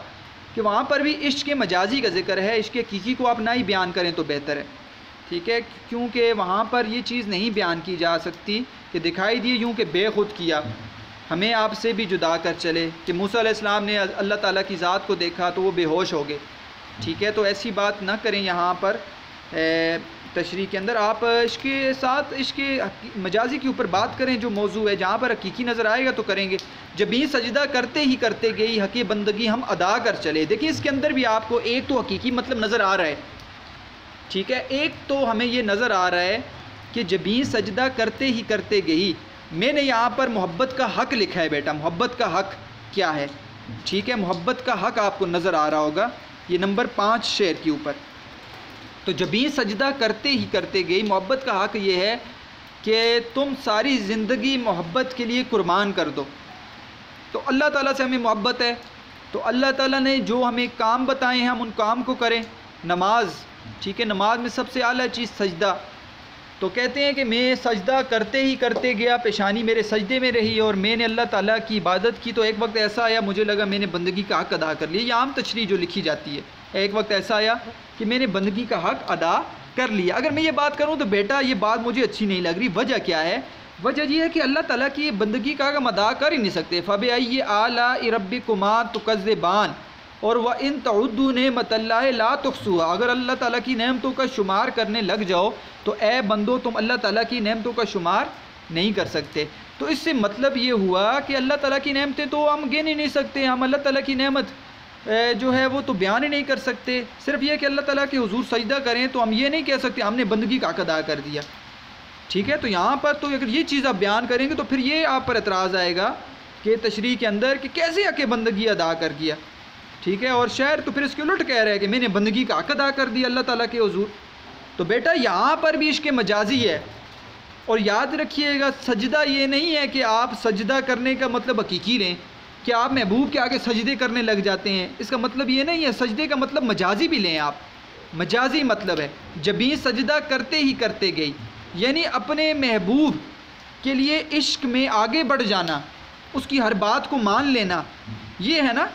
कि वहाँ पर भी इश्क़ मजाजी का ज़िक्र है, इश्क़ हक़ीक़ी को आप ना ही बयान करें तो बेहतर है, ठीक है, क्योंकि वहाँ पर ये चीज़ नहीं बयान की जा सकती कि दिखाई दी यूँ कि बेखुद किया, हमें आपसे भी जुदा कर चले कि मूसा अलैहिस्सलाम ने अल्लाह ताला की ज़ात को देखा तो वो बेहोश हो गए। ठीक है, तो ऐसी बात ना करें यहाँ पर तशरीह के अंदर। आप इसके साथ इसके मजाजी के ऊपर बात करें जो मौजू है, जहाँ पर हकीकी नज़र आएगा तो करेंगे। जब भी सजदा करते ही करते गई हक़ बंदगी हम अदा कर चले। देखिए इसके अंदर भी आपको एक तो हकीकी मतलब नज़र आ रहा है, ठीक है, एक तो हमें ये नज़र आ रहा है कि जब भी सजदा करते ही करते गई। मैंने यहाँ पर मोहब्बत का हक़ लिखा है बेटा, मोहब्बत का हक़ क्या है, ठीक है, मोहब्बत का हक़ आपको नज़र आ रहा होगा, ये नंबर 5 शेर के ऊपर। तो जब भी सजदा करते ही करते गई, मोहब्बत का हक़ ये है कि तुम सारी ज़िंदगी मोहब्बत के लिए कुर्बान कर दो। तो अल्लाह ताला से हमें मोहब्बत है, तो अल्लाह ताला ने जो हमें काम बताए हैं हम उन काम को करें। नमाज, ठीक है, नमाज में सबसे आला चीज़ सजदा। तो कहते हैं कि मैं सजदा करते ही करते गया, पेशानी मेरे सजदे में रही और मैंने अल्लाह ताला की इबादत की। तो एक वक्त ऐसा आया मुझे लगा मैंने बंदगी का हक़ अदा कर लिया। ये आम तशरीह जो लिखी जाती है, एक वक्त ऐसा आया कि मैंने बंदगी का हक़ अदा कर लिया। अगर मैं ये बात करूँ तो बेटा ये बात मुझे अच्छी नहीं लग रही। वजह क्या है? वजह ये है कि अल्लाह ताला की बंदगी का हक़ हम अदा कर ही नहीं सकते। फ़बिअय्यि आलाइ रब्बिकुमा तुकज़्ज़िबान और व इन तउद्दू नेमतल्लाहि ला तुहसूहा। अगर अल्लाह ताला की नेमतों का शुमार करने लग जाओ तो ए बंदो तुम अल्लाह ताला की नेमतों का शुमार नहीं कर सकते। तो इससे मतलब ये हुआ कि अल्लाह ताला की नेमतें तो हम गिन ही नहीं सकते, हम अल्लाह ताला की नेमत जो है वो तो बयान ही नहीं कर सकते। सिर्फ ये कि अल्लाह ताला के हुजूर सजदा करें तो हम ये नहीं कह सकते हमने बंदगी का हक़ अदा कर दिया। ठीक है, तो यहाँ पर तो अगर ये चीज़ आप बयान करेंगे तो फिर ये आप पर एतराज़ आएगा कि तशरीह के अंदर कि कैसे हक़ बंदगी अदा कर दिया। ठीक है, और शायर तो फिर इसके उलट कह रहे हैं कि मैंने बंदगी का हक़ अदा कर दिया अल्लाह ताला के हुजूर। तो बेटा यहाँ पर भी इसके मजाजी है। और याद रखिएगा सजदा ये नहीं है कि आप सजदा करने का मतलब हकीकी लें कि आप महबूब के आगे सजदे करने लग जाते हैं, इसका मतलब ये नहीं है। सजदे का मतलब मजाजी भी लें आप, मजाजी मतलब है जब भी सजदा करते ही करते गई, यानी अपने महबूब के लिए इश्क में आगे बढ़ जाना, उसकी हर बात को मान लेना, ये है ना,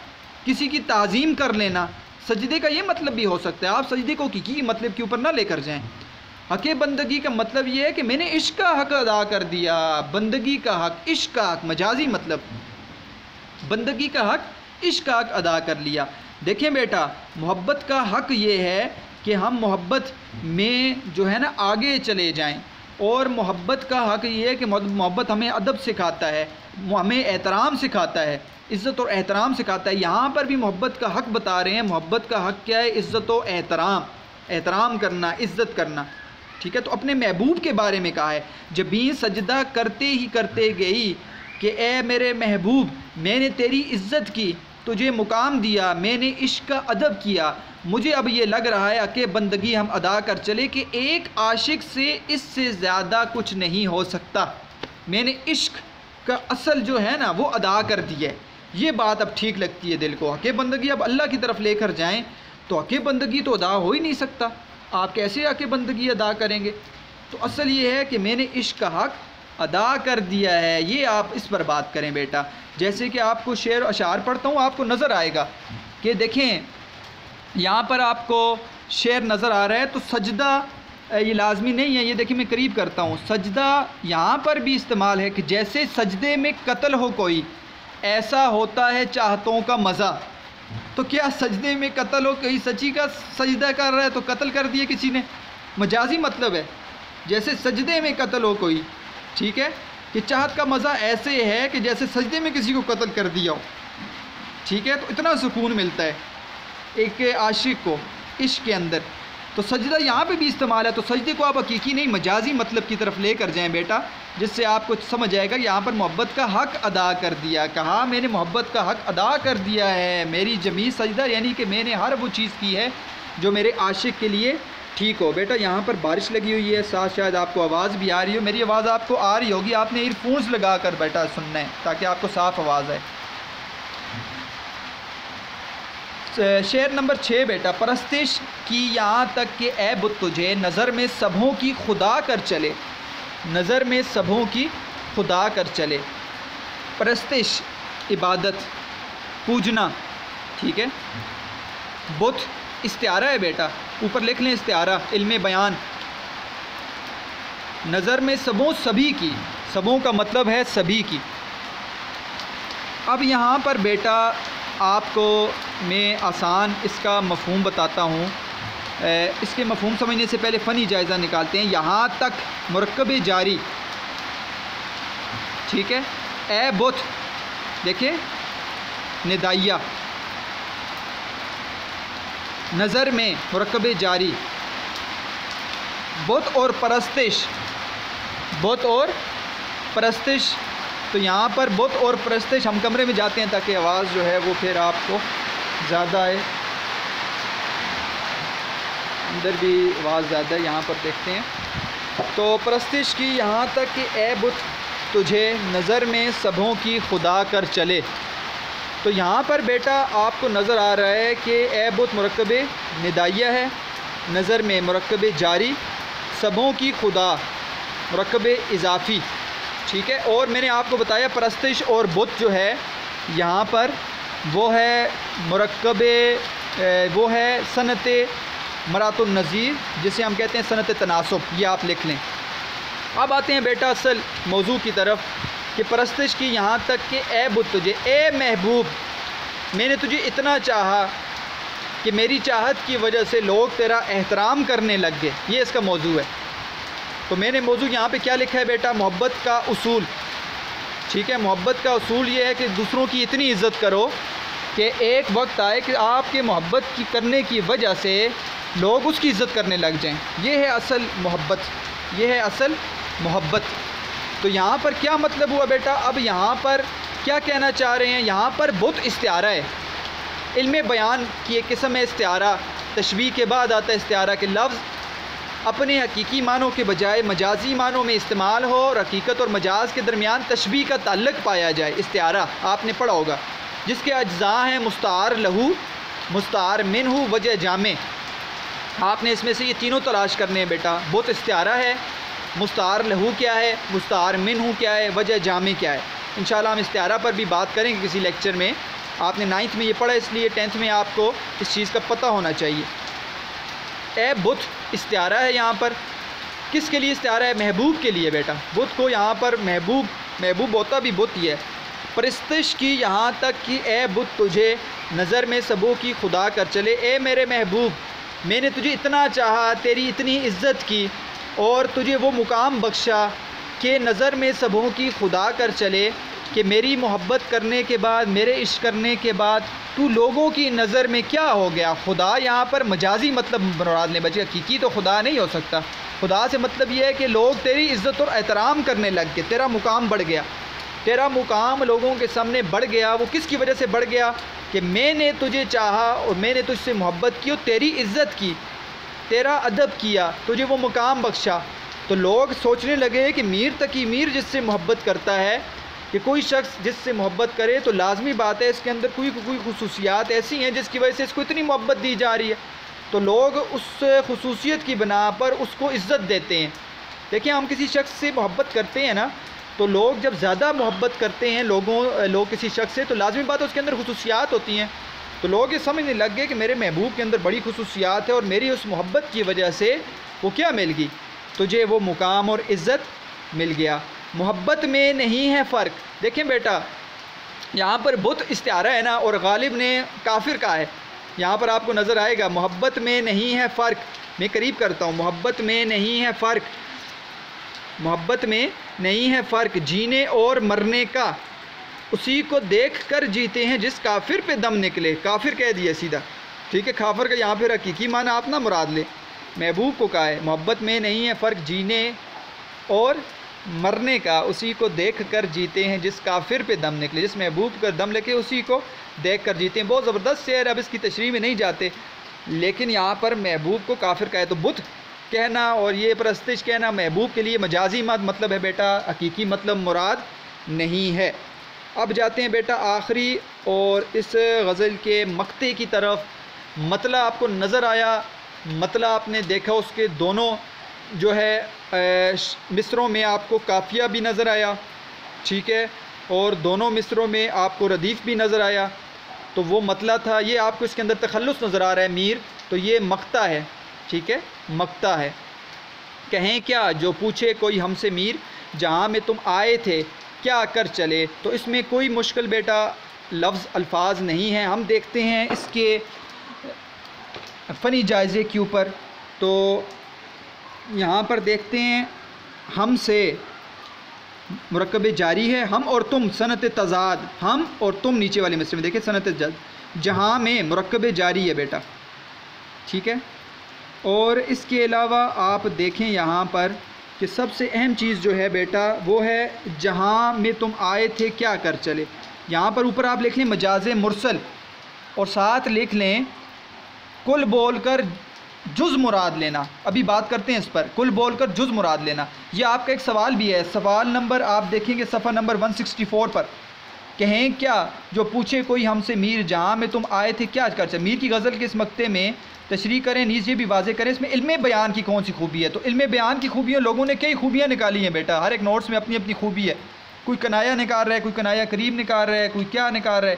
किसी की ताज़ीम कर लेना। सजदे का ये मतलब भी हो सकता है, आप सजदे को हकीकी मतलब के ऊपर ना लेकर जाएं। हक़ बंदगी का मतलब ये है कि मैंने इश्क का हक़ अदा कर दिया। बंदगी का हक़, इश्क का हक़, मजाजी मतलब बंदगी का हक़, इश्क का हक़ अदा कर लिया। देखें बेटा, मोहब्बत का हक़ ये है कि हम मोहब्बत में जो है ना आगे चले जाएं। और मोहब्बत का हक़ ये है कि मोहब्बत हमें अदब सिखाता है, हमें एहतराम सिखाता है, इज़्ज़त और एहतराम सिखाता है। यहाँ पर भी मोहब्बत का हक़ बता रहे हैं। मोहब्बत का हक़ क्या है? इज़्ज़त और एहतराम, एहतराम करना, इज़्ज़त करना। ठीक है, तो अपने महबूब के बारे में कहा है जब भी सजदा करते ही करते गई कि ए मेरे महबूब, मैंने तेरी इज़्ज़त की, तुझे मुकाम दिया, मैंने इश्क का अदब किया। मुझे अब ये लग रहा है कि बंदगी हम अदा कर चले कि एक आशिक से इससे ज़्यादा कुछ नहीं हो सकता। मैंने इश्क का असल जो है ना वो अदा कर दिया है। ये बात अब ठीक लगती है दिल को। हक़ बंदगी अब अल्लाह की तरफ लेकर जाएं तो हक़ बंदगी तो अदा हो ही नहीं सकता। आप कैसे हक़ बंदगी अदा करेंगे? तो असल ये है कि मैंने इश्क का हक़ अदा कर दिया है। ये आप इस पर बात करें बेटा। जैसे कि आपको शेर अशार पढ़ता हूँ, आपको नज़र आएगा कि देखें यहाँ पर आपको शेर नज़र आ रहा है। तो सजदा ये लाजमी नहीं है, ये देखिए मैं करीब करता हूँ। सजदा यहाँ पर भी इस्तेमाल है कि जैसे सजदे में कत्ल हो कोई, ऐसा होता है चाहतों का मज़ा। तो क्या सजदे में कत्ल हो, कोई सच्ची का सजदा कर रहा है तो कत्ल कर दिया किसी ने, मजाजी मतलब है। जैसे सजदे में कत्ल हो कोई, ठीक है, कि चाहत का मज़ा ऐसे है कि जैसे सजदे में किसी को कत्ल कर दिया हो। ठीक है, तो इतना सुकून मिलता है एक आशिक को इश्क के अंदर। तो सजदा यहाँ पे भी इस्तेमाल है। तो सजदे को आप हकीकी नहीं मजाजी मतलब की तरफ लेकर जाएं बेटा, जिससे आपको समझ आएगा यहाँ पर मोहब्बत का हक़ अदा कर दिया। कहा मैंने मोहब्बत का हक़ अदा कर दिया है। मेरी जमी सजदा यानी कि मैंने हर वो चीज़ की है जो मेरे आशिक के लिए ठीक हो। बेटा यहाँ पर बारिश लगी हुई है, साथ शायद आपको आवाज़ भी आ रही हो। मेरी आवाज़ आपको आ रही होगी, आपने ईयरफोन्स लगा कर बेटा सुनना है ताकि आपको साफ़ आवाज़ आए। शेर नंबर 6 बेटा, परस्तिश की यहाँ तक कि ए बुत तुझे नज़र में सबों की खुदा कर चले, नज़र में सबों की खुदा कर चले। परस्तिश इबादत, पूजना, ठीक है। बुत इस्तिआरा है बेटा, ऊपर लिख लें इस्तिआरा, इल्मे बयान। नज़र में सबों, सभी की, सबों का मतलब है सभी की। अब यहाँ पर बेटा आपको मैं आसान इसका मफ़हूम बताता हूँ। इसके मफ़हूम समझने से पहले फ़नी जायज़ा निकालते हैं। यहाँ तक मुरक्कब जारी, ठीक है, ए बुत, देखिए निदाइया, नज़र में मुरक्कब जारी, बुत और परस्तिश, बुत और परस्तिश। तो यहाँ पर बुत और परस्तिश, हम कमरे में जाते हैं ताकि आवाज़ जो है वो फिर आपको ज़्यादा आए, अंदर भी आवाज़ ज़्यादा है, यहाँ पर देखते हैं। तो परस्तिश की यहाँ तक कि ए बुत तुझे नज़र में सबों की खुदा कर चले। तो यहाँ पर बेटा आपको नज़र आ रहा है कि ए बुत मुरक्कब निदाइया है, नज़र में मुरक्कब जारी, सबों की खुदा मुरक्कब इजाफ़ी, ठीक है। और मैंने आपको बताया परस्तिश और बुत जो है यहाँ पर वो है मुरक्कब, वो है सनत मरातुन नज़ीर, जिसे हम कहते हैं सनत तनासुब, ये आप लिख लें। अब आते हैं बेटा असल मौजू की तरफ कि परस्तिश की यहाँ तक कि ए बुत तुझे, ए महबूब, मैंने तुझे इतना चाहा कि मेरी चाहत की वजह से लोग तेरा एहतराम करने लग गए, ये इसका मौजू है। तो मैंने मौजू यहाँ पे क्या लिखा है बेटा, मोहब्बत का उसूल, ठीक है। मोहब्बत का उसूल ये है कि दूसरों की इतनी इज़्ज़त करो कि एक वक्त आए कि आपके मोहब्बत की करने की वजह से लोग उसकी इज़्ज़त करने लग जाएं। ये है असल मोहब्बत, ये है असल मोहब्बत। तो यहाँ पर क्या मतलब हुआ बेटा, अब यहाँ पर क्या कहना चाह रहे हैं, यहाँ पर बुत इस्तिआरा है, इल्म बयान की एक किस्म है इस्तिआरा। तशबीह के बाद आता है इस्तिआरा के लफ्ज़ अपने हकीकी मानों के बजाय मजाजी मानों में इस्तेमाल हो और हकीकत और मजाज के दरमियान तशबीह का ताल्लुक़ पाया जाए। इस्तिआरा आपने पढ़ा होगा, जिसके अज्जा हैं मुस्तार लहू, मुस्तार मिन्हु, वजह जामे। आपने इसमें से ये तीनों तलाश करने हैं बेटा। बुत इस्तिआरा है, मुस्तार लहू क्या है, मुस्तार मिन्हु क्या है, वजह जामे क्या है। इंशाल्लाह हम इस्तिआरा पर भी बात करेंगे किसी लेक्चर में। आपने 9th में ये पढ़ा, इसलिए 10th में आपको इस चीज़ का पता होना चाहिए। ए बुत इस्तिआरा है, यहाँ पर किसके लिए इस्तिआरा है, महबूब के लिए बेटा। बुत को यहाँ पर महबूब, महबूब होता भी बुत ही है। परस्तिश की यहाँ तक कि ए बुत तुझे नज़र में सबों की खुदा कर चले, ए मेरे महबूब, मैंने तुझे इतना चाहा, तेरी इतनी इज़्ज़त की और तुझे वो मुकाम बख्शा कि नज़र में सबों की खुदा कर चले, कि मेरी मोहब्बत करने के बाद, मेरे इश्क करने के बाद तू लोगों की नज़र में क्या हो गया। खुदा यहाँ पर मजाजी मतलब मुराद लें बच्चे, हकीकी तो खुदा नहीं हो सकता। खुदा से मतलब ये है कि लोग तेरी इज़्ज़त और एहतराम करने लग गए, तेरा मुकाम बढ़ गया, तेरा मुकाम लोगों के सामने बढ़ गया। वो किसकी वजह से बढ़ गया कि मैंने तुझे चाहा और मैंने तुझसे मोहब्बत की और तेरी इज़्ज़त की, तेरा अदब किया, तुझे वो मुकाम बख्शा। तो लोग सोचने लगे कि मीर तकी मीर जिससे मोहब्बत करता है, कि कोई शख्स जिससे मोहब्बत करे तो लाजमी बात है इसके अंदर कोई खुसूसियात ऐसी हैं जिसकी वजह से इसको इतनी मोहब्बत दी जा रही है। तो लोग उस खुसूसियत की बना पर उसको इज़्ज़त देते हैं। देखिए, हम किसी शख्स से मोहब्बत करते हैं ना, तो लोग जब ज़्यादा मोहब्बत करते हैं लोग किसी शख्स से, तो लाजमी बात है उसके अंदर खुसूसियात होती हैं। तो लोग ये समझने लग गए कि मेरे महबूब के अंदर बड़ी खुसूसियात है और मेरी उस मोहब्बत की वजह से वो क्या मिल गई, तुझे वो मुकाम और इज़्ज़त मिल गया। मोहब्बत में नहीं है फ़र्क। देखें बेटा, यहाँ पर बुत इस्तिआरा है ना, और गालिब ने काफिर कहा है। यहाँ पर आपको नज़र आएगा मोहब्बत में नहीं है फ़र्क। मैं करीब करता हूँ, मोहब्बत में नहीं है फ़र्क, मोहब्बत में नहीं है फ़र्क, जीने और मरने का उसी को देख कर जीते हैं जिस काफिर पे दम निकले। काफिर कह दिया सीधा, ठीक है। काफिर का यहाँ पर हकीकी माना आप ना मुराद लें, महबूब को कहा है मोहब्बत में नहीं है फ़र्क, जीने और मरने का उसी को देख कर जीते हैं जिस काफिर पे दम निकले। जिस महबूब का दम लेके उसी को देख कर जीते हैं। बहुत ज़बरदस्त शेर, अब इसकी तशरीह में नहीं जाते, लेकिन यहाँ पर महबूब को काफिर कहे तो बुत कहना और ये परस्तिश कहना महबूब के लिए मजाजी मतलब है बेटा, हकीकी मतलब मुराद नहीं है। अब जाते हैं बेटा आखिरी और इस गज़ल के मक्ते की तरफ। मतला आपको नज़र आया, मतला आपने देखा, उसके दोनों जो है मिसरों में आपको काफ़िया भी नज़र आया, ठीक है, और दोनों मिसरों में आपको रदीफ़ भी नज़र आया। तो वो मतला था, ये आपको इसके अंदर तखल्लुस नज़र आ रहा है मीर, तो ये मक्ता है, ठीक है, मक्ता है। कहें क्या जो पूछे कोई हमसे मीर, जहाँ में तुम आए थे क्या कर चले। तो इसमें कोई मुश्किल बेटा लफ्ज़ अल्फाज नहीं है। हम देखते हैं इसके फ़नी जायज़े के ऊपर। तो यहाँ पर देखते हैं हमसे मुरक्कब जारी है, हम और तुम सनत तज़ाद, हम और तुम नीचे वाले मिसरे में देखिए सनत जहाँ में मुरक्कब जारी है बेटा, ठीक है। और इसके अलावा आप देखें यहाँ पर कि सबसे अहम चीज़ जो है बेटा वो है जहाँ में तुम आए थे क्या कर चले। यहाँ पर ऊपर आप लिख लें मजाज़ मुरसल और साथ लिख लें कुल बोलकर जुज़ मुराद लेना। अभी बात करते हैं इस पर, कुल बोलकर जुज़ मुराद लेना। यह आपका एक सवाल भी है। सवाल नंबर आप देखेंगे सफ़ा नंबर 164 पर, कहें क्या जो पूछे कोई हमसे मीर जहाँ में तुम आए थे क्या कर चले। मीर की गज़ल के इस मक्ते में तशरीह करें, नीज़ ये भी वाज़े करें इसमें इल्मे बयान की कौन सी खूबी है। तो इल्मे बयान की खूबियाँ लोगों ने कई खूबियाँ निकाली हैं बेटा, हर एक नोट्स में अपनी अपनी खूबी है। कोई कनाया निकाल रहा है, कोई कनाया करीब निकाल रहा है, कोई क्या निकाल रहा है,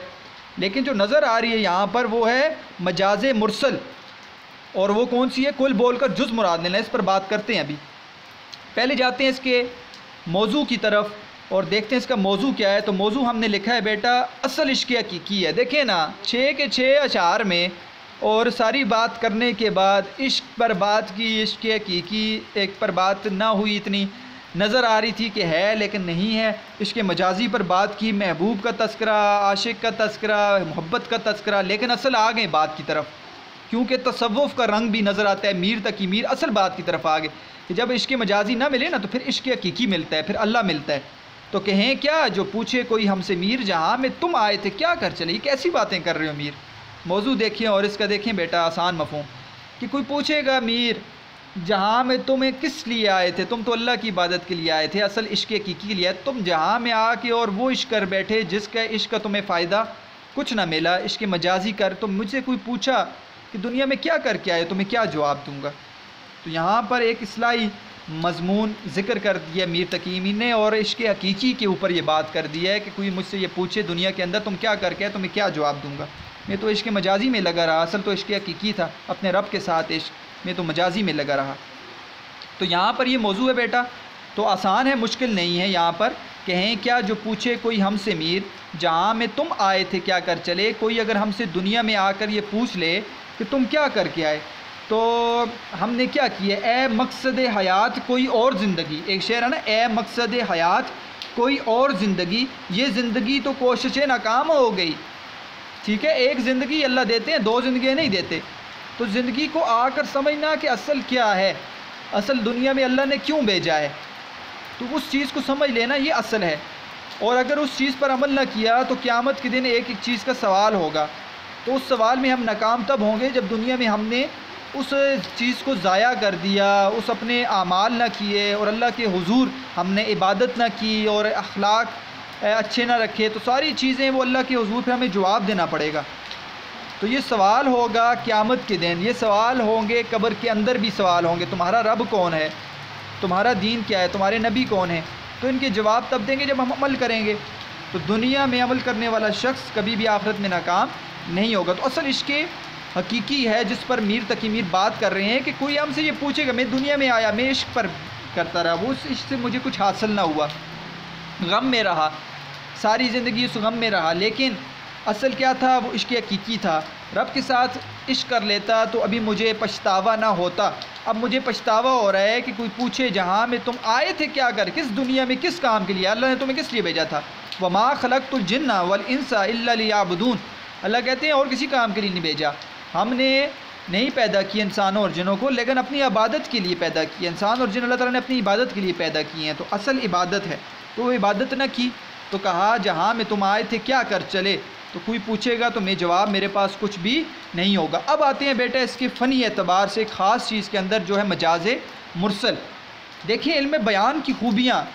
लेकिन जो नज़र आ रही है यहाँ पर वो है मजाज़ मुरसल। और वो कौन सी है, कुल बोलकर जुज़ मुराद लेना। इस पर बात करते हैं। अभी पहले जाते हैं इसके मौजू की तरफ और देखते हैं इसका मौजू क्या है। तो मौजू हमने लिखा है बेटा असल इश्क़ हकीकी है। देखें ना 6 के 6 अशार में और सारी बात करने के बाद इश्क़ पर बात की, इश्क़ हकीकी एक पर बात ना हुई, इतनी नज़र आ रही थी कि है लेकिन नहीं है। इश्क़ मजाजी पर बात की, महबूब का तस्करा, आशिक का तस्करा, मोहब्बत का तस्करा, लेकिन असल आ गए बात की तरफ, क्योंकि तसव्वुफ़ का रंग भी नज़र आता है मीर तक ही। मीर असल बात की तरफ आ गए कि जब इश्क़ मजाजी ना मिले ना तो फिर इश्क़ हकीकी मिलता है, फिर अल्लाह मिलता है। तो कहें क्या जो पूछे कोई हमसे मीर जहाँ में तुम आए थे क्या कर चले। ये कैसी बातें कर रहे हो मीर। मौजू देखिए और इसका देखें बेटा आसान मफ़हूम कि कोई पूछेगा मीर जहाँ में तुम्हें किस लिए आए थे, तुम तो अल्लाह की इबादत के लिए आए थे, असल इश्क़ हकीकी के लिए। तुम जहाँ में आके और वो इश्क़ कर बैठे जिसका इश्क़ का तुम्हें फ़ायदा कुछ ना मिला, इश्क़ मजाजी कर। तो मुझसे कोई पूछा कि दुनिया में क्या करके आए, तुम्हें क्या जवाब दूँगा। तो यहाँ पर एक इस्लाही मज़मून ज़िक्र कर दिया मीर तकीमी ने और इश्क़ हकीकी के ऊपर ये बात कर दी है कि कोई मुझसे ये पूछे दुनिया के अंदर तुम क्या करके आए, तुम्हें क्या जवाब दूँगा। मैं तो इश्क़ मजाजी में लगा रहा, असल तो इश्क़ हकीकी था, अपने रब के साथ इश्क़ में तो मजाजी में लगा रहा। तो यहाँ पर ये मौजू है बेटा, तो आसान है मुश्किल नहीं है। यहाँ पर कहें क्या जो पूछे कोई हमसे मीर जहाँ में तुम आए थे क्या कर चले। कोई अगर हमसे दुनिया में आकर ये पूछ ले कि तुम क्या करके आए तो हमने क्या किया। ए मकसद हयात कोई और ज़िंदगी, एक शेर है ना, ए मकसद हयात कोई और ज़िंदगी, ये ज़िंदगी तो कोशिशें नाकाम हो गई। ठीक है, एक ज़िंदगी अल्लाह देते हैं, 2 ज़िंदगी नहीं देते। तो ज़िंदगी को आकर समझना कि असल क्या है, असल दुनिया में अल्लाह ने क्यों भेजा है, तो उस चीज़ को समझ लेना ये असल है। और अगर उस चीज़ पर अमल ना किया तो क़यामत के दिन एक एक चीज़ का सवाल होगा। तो उस सवाल में हम नाकाम तब होंगे जब दुनिया में हमने उस चीज़ को ज़ाया कर दिया, उस अपने आमाल ना किए और अल्लाह के हुजूर हमने इबादत ना की और अखलाक अच्छे ना रखे। तो सारी चीज़ें वो अल्लाह के हुजूर पर हमें जवाब देना पड़ेगा। तो ये सवाल होगा क़यामत के दिन, ये सवाल होंगे कब्र के अंदर भी सवाल होंगे, तुम्हारा रब कौन है, तुम्हारा दीन क्या है, तुम्हारे नबी कौन है। तो इनके जवाब तब देंगे जब हम अमल करेंगे। तो दुनिया में अमल करने वाला शख्स कभी भी आखिरत में नाकाम नहीं होगा। तो असल इश्क़ हकीकी है जिस पर मीर तकी मीर बात कर रहे हैं कि कोई हमसे ये पूछेगा, मैं दुनिया में आया, मैं इश्क़ पर करता रहा, वो उस इश्क़ से मुझे कुछ हासिल ना हुआ, गम में रहा, सारी ज़िंदगी उस गम में रहा, लेकिन असल क्या था, वो इश्क़ हकीकी था। रब के साथ इश्क़ कर लेता तो अभी मुझे पछतावा ना होता। अब मुझे पछतावा हो रहा है कि कोई पूछे जहाँ में तुम आए थे क्या कर, किस दुनिया में किस काम के लिए, अल्लाह ने तुम्हें किस लिए भेजा था। वमा खलक़तुल जिन्ना वल इंसा इल्ला लियअबुदून, अल्लाह कहते हैं और किसी काम के लिए नहीं भेजा, हमने नहीं पैदा किया इंसानों और जिनों को, लेकिन अपनी इबादत के लिए पैदा किया। इंसान और जिन अल्लाह ताला ने अपनी इबादत के लिए पैदा किए हैं, तो असल इबादत है। तो वो इबादत न की तो कहा जहाँ में तुम आए थे क्या कर चले। तो कोई पूछेगा तो मैं जवाब मेरे पास कुछ भी नहीं होगा। अब आते हैं बेटा इसके फ़नी एतबार से ख़ास चीज़ के अंदर जो है मजाज़ मुरसल। देखिए इल्म बयान की खूबियाँ,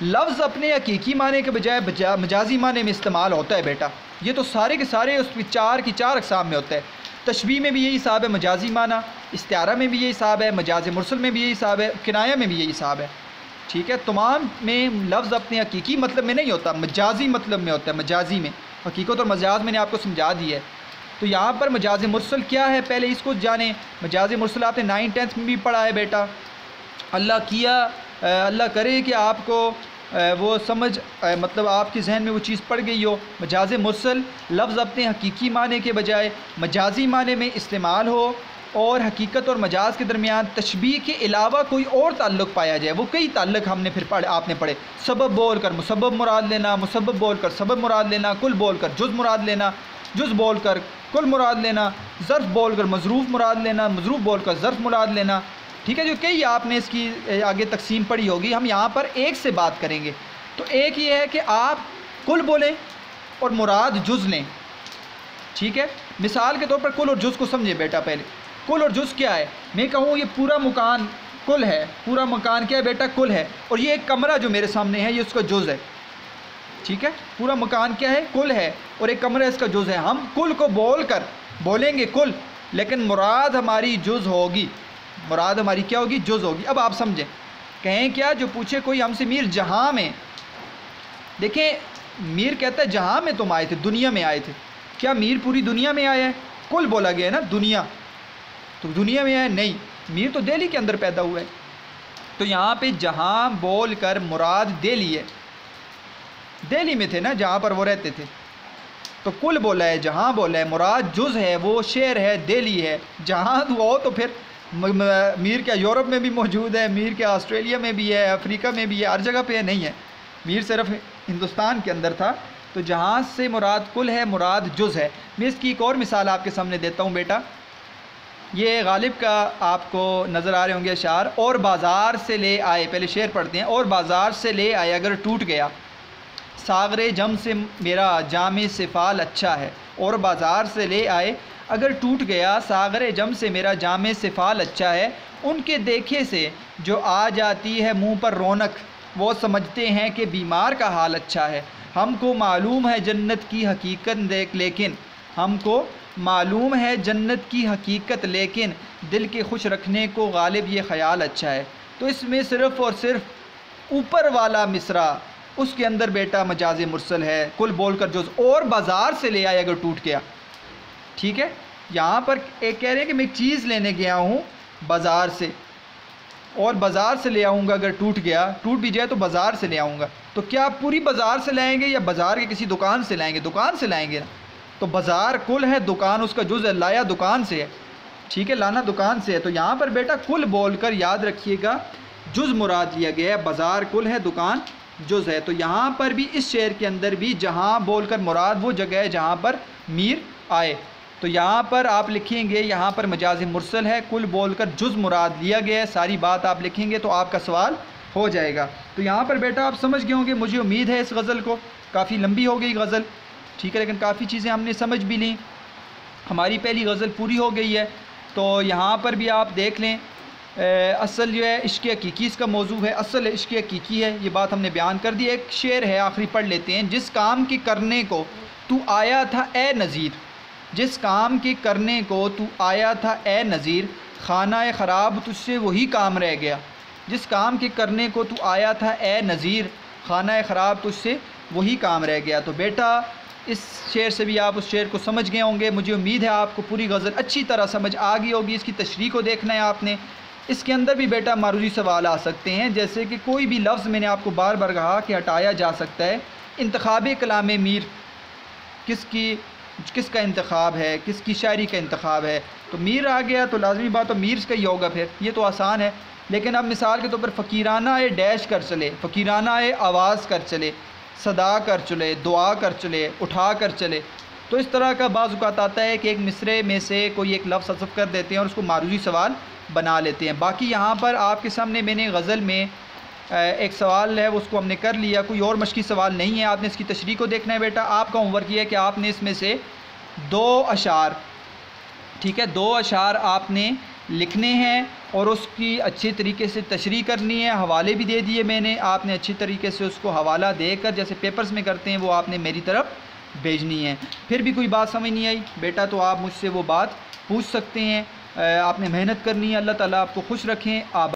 लफ्ज़ अपने हकीकी माने के बजाय मजाजी माने में इस्तेमाल होता है बेटा। ये तो सारे के सारे उस 4 की 4 अक़साम में होता है। तशबीह में भी यही हिसाब है, मजाजी माना, इस्तिआरा में भी यही हिसाब है, मजाज़ मुरसल में भी यही हिसाब है, किनाया में भी यही हिसाब है। ठीक है, तमाम में लफ्ज़ अपने हकीकी मतलब में नहीं होता, मजाजी मतलब में होता है। मजाजी में हकीकत और मजाज मैंने आपको समझा दी है। तो यहाँ पर मजाज मुरसल क्या है पहले इसको जाने। मजाज मुरसल आपने 9th 10th में भी पढ़ा है बेटा। अल्लाह करे कि आपको वो समझ मतलब आपके जहन में वो चीज़ पड़ गई हो। मजाज मुरसल लफ्ज़ अपने हकीकी माने के बजाय मजाजी माने में इस्तेमाल हो और हकीकत और मजाज के दरमियान तशबीह के अलावा कोई और ताल्लुक़ पाया जाए। वो कई ताल्लुक़ हमने फिर आपने पढ़े। सबब बोल कर मुसब्बब मुराद लेना, मुसब्बब बोल कर सबब मुराद लेना, कुल बोल कर जुज़ मुराद लेना, जुज़ बोल कर कुल मुराद लेना, ज़र्फ़ बोल कर मज़रूफ़ मुराद लेना, मज़रूफ़ बोल कर ज़र्फ़ मुराद लेना। ठीक है, जो कई आपने इसकी आगे तकसीम पढ़ी होगी। हम यहाँ पर एक से बात करेंगे। तो एक ये है कि आप कुल बोलें और मुराद जुज़ लें। ठीक है, मिसाल के तौर पर कुल और जुज़ को समझे बेटा। पहले कुल और जुज़ क्या है? मैं कहूँ ये पूरा मकान कुल है। पूरा मकान क्या है बेटा? कुल है। और ये एक कमरा जो मेरे सामने है ये उसका जुज़ है। ठीक है, पूरा मकान क्या है? कुल है और एक कमरा इसका जुज़ है। हम कुल को बोल कर बोलेंगे कुल, लेकिन मुराद हमारी जुज़ होगी। मुराद हमारी क्या होगी? जुज़ होगी। अब आप समझें, कहें क्या? जो पूछे कोई हमसे मीर जहाँ में, देखें मीर कहता है जहाँ में तुम आए थे, दुनिया में आए थे। क्या मीर पूरी दुनिया में आया है? कुल बोला गया है ना, दुनिया तो दुनिया में आया नहीं। मीर तो दिल्ली के अंदर पैदा हुआ है। तो यहाँ पे जहाँ बोल कर मुराद दिल्ली है। दिल्ली में थे ना जहाँ पर वो रहते थे। तो कुल बोला है, जहाँ बोला है, मुराद जुज़ है, वो शहर है, दिल्ली है। जहाँ हो तो फिर मीर क्या यूरोप में भी मौजूद है, मीर क्या ऑस्ट्रेलिया में भी है, अफ्रीका में भी है, हर जगह पे है, नहीं है। मीर सिर्फ हिंदुस्तान के अंदर था। तो जहाँ से मुराद कुल है, मुराद जुज़ है। मैं इसकी एक और मिसाल आपके सामने देता हूँ बेटा। ये गालिब का आपको नज़र आ रहे होंगे अशार। और बाज़ार से ले आए, पहले शेर पढ़ते हैं। और बाज़ार से ले आए अगर टूट गया, सागरे जम से मेरा जामे सिफ़ाल अच्छा है। और बाज़ार से ले आए अगर टूट गया, सागरे जम से मेरा जामे सिफ़ाल अच्छा है। उनके देखे से जो आ जाती है मुँह पर रौनक, वो समझते हैं कि बीमार का हाल अच्छा है। हमको मालूम है जन्नत की हकीकत देख, लेकिन हमको मालूम है जन्नत की हकीकत, लेकिन दिल के खुश रखने को गालिब ये ख़याल अच्छा है। तो इसमें सिर्फ़ और सिर्फ ऊपर वाला मिसरा, उसके अंदर बेटा मजाज मुरसल है, कुल बोल कर जुज़। और बाज़ार से ले आए अगर टूट गया। ठीक है, यहाँ पर एक कह रहे हैं कि मैं एक चीज़ लेने गया हूँ बाज़ार से, और बाज़ार से ले आऊँगा अगर टूट गया, टूट भी जाए तो बाज़ार से ले आऊँगा। तो क्या आप पूरी बाज़ार से लाएंगे या बाज़ार के किसी दुकान से लाएंगे? दुकान से लाएंगे ना। तो बाज़ार कुल है, दुकान उसका जुज़ है, लाया दुकान से है। ठीक है, लाना दुकान से है। तो यहाँ पर बेटा कुल बोलकर याद रखिएगा जुज़ मुराद लिया गया है। बाज़ार कुल है, दुकान जुज़ है। तो यहाँ पर भी इस शेर के अंदर भी जहाँ बोलकर मुराद वो जगह है जहाँ पर मीर आए। तो यहाँ पर आप लिखेंगे, यहाँ पर मजाज मुरसल है, कुल बोलकर जुज़ मुराद लिया गया है। सारी बात आप लिखेंगे तो आपका सवाल हो जाएगा। तो यहाँ पर बेटा आप समझ गए होंगे, मुझे उम्मीद है इस गज़ल को। काफ़ी लंबी हो गई गज़ल, ठीक है, लेकिन काफ़ी चीज़ें हमने समझ भी ली। हमारी पहली गज़ल पूरी हो गई है। तो यहाँ पर भी आप देख लें, असल जो है इश्क़ हकीकी इसका मौजू है। असल इश्क़ हकीकी है, ये बात हमने बयान कर दी। एक शेर है, आखिरी पढ़ लेते हैं। जिस काम के करने को तू आया था ए नज़ीर, जिस काम के करने को तू आया था ए नज़ीर, खाना ख़राब तुझसे वही काम रह गया। जिस काम के करने को तू आया था ए नज़ीर, खाना ख़राब तुझसे वही काम रह गया। तो बेटा इस शेर से भी आप उस शेर को समझ गए होंगे। मुझे उम्मीद है आपको पूरी गज़ल अच्छी तरह समझ आ गई होगी। इसकी तशरीह को देखना है आपने। इसके अंदर भी बेटा मारूजी सवाल आ सकते हैं, जैसे कि कोई भी लफ्ज़ मैंने आपको बार बार कहा कि हटाया जा सकता है। इंतखाब कलाम मीर किसका इंतखाब है, किसकी शायरी का इंतखाब है। तो मीर आ गया तो लाजमी बात तो मीर का ही होगा, फिर ये तो आसान है। लेकिन अब मिसाल के तौर पर फ़कीराना ए डैश कर चले, फ़कीराना ए आवाज़ कर चले, सदा कर चले, दुआ कर चले, उठा कर चले। तो इस तरह का बाज़ औक़ात आता है कि एक मिसरे में से कोई एक लफ्ज़ हज़फ़ कर देते हैं और उसको मारूजी सवाल बना लेते हैं। बाकी यहाँ पर आपके सामने मैंने गज़ल में एक सवाल है उसको हमने कर लिया, कोई और मशकी सवाल नहीं है। आपने इसकी तशरीह को देखना है बेटा। आपका होमवर्क ये है कि आपने इसमें से 2 अशार, ठीक है, 2 अशार आपने लिखने हैं और उसकी अच्छी तरीके से तशरीह करनी है। हवाले भी दे दिए मैंने, आपने अच्छी तरीके से उसको हवाला देकर जैसे पेपर्स में करते हैं वो आपने मेरी तरफ भेजनी है। फिर भी कोई बात समझ नहीं आई बेटा तो आप मुझसे वो बात पूछ सकते हैं। आपने मेहनत करनी है। अल्लाह ताला आपको खुश रखें। आप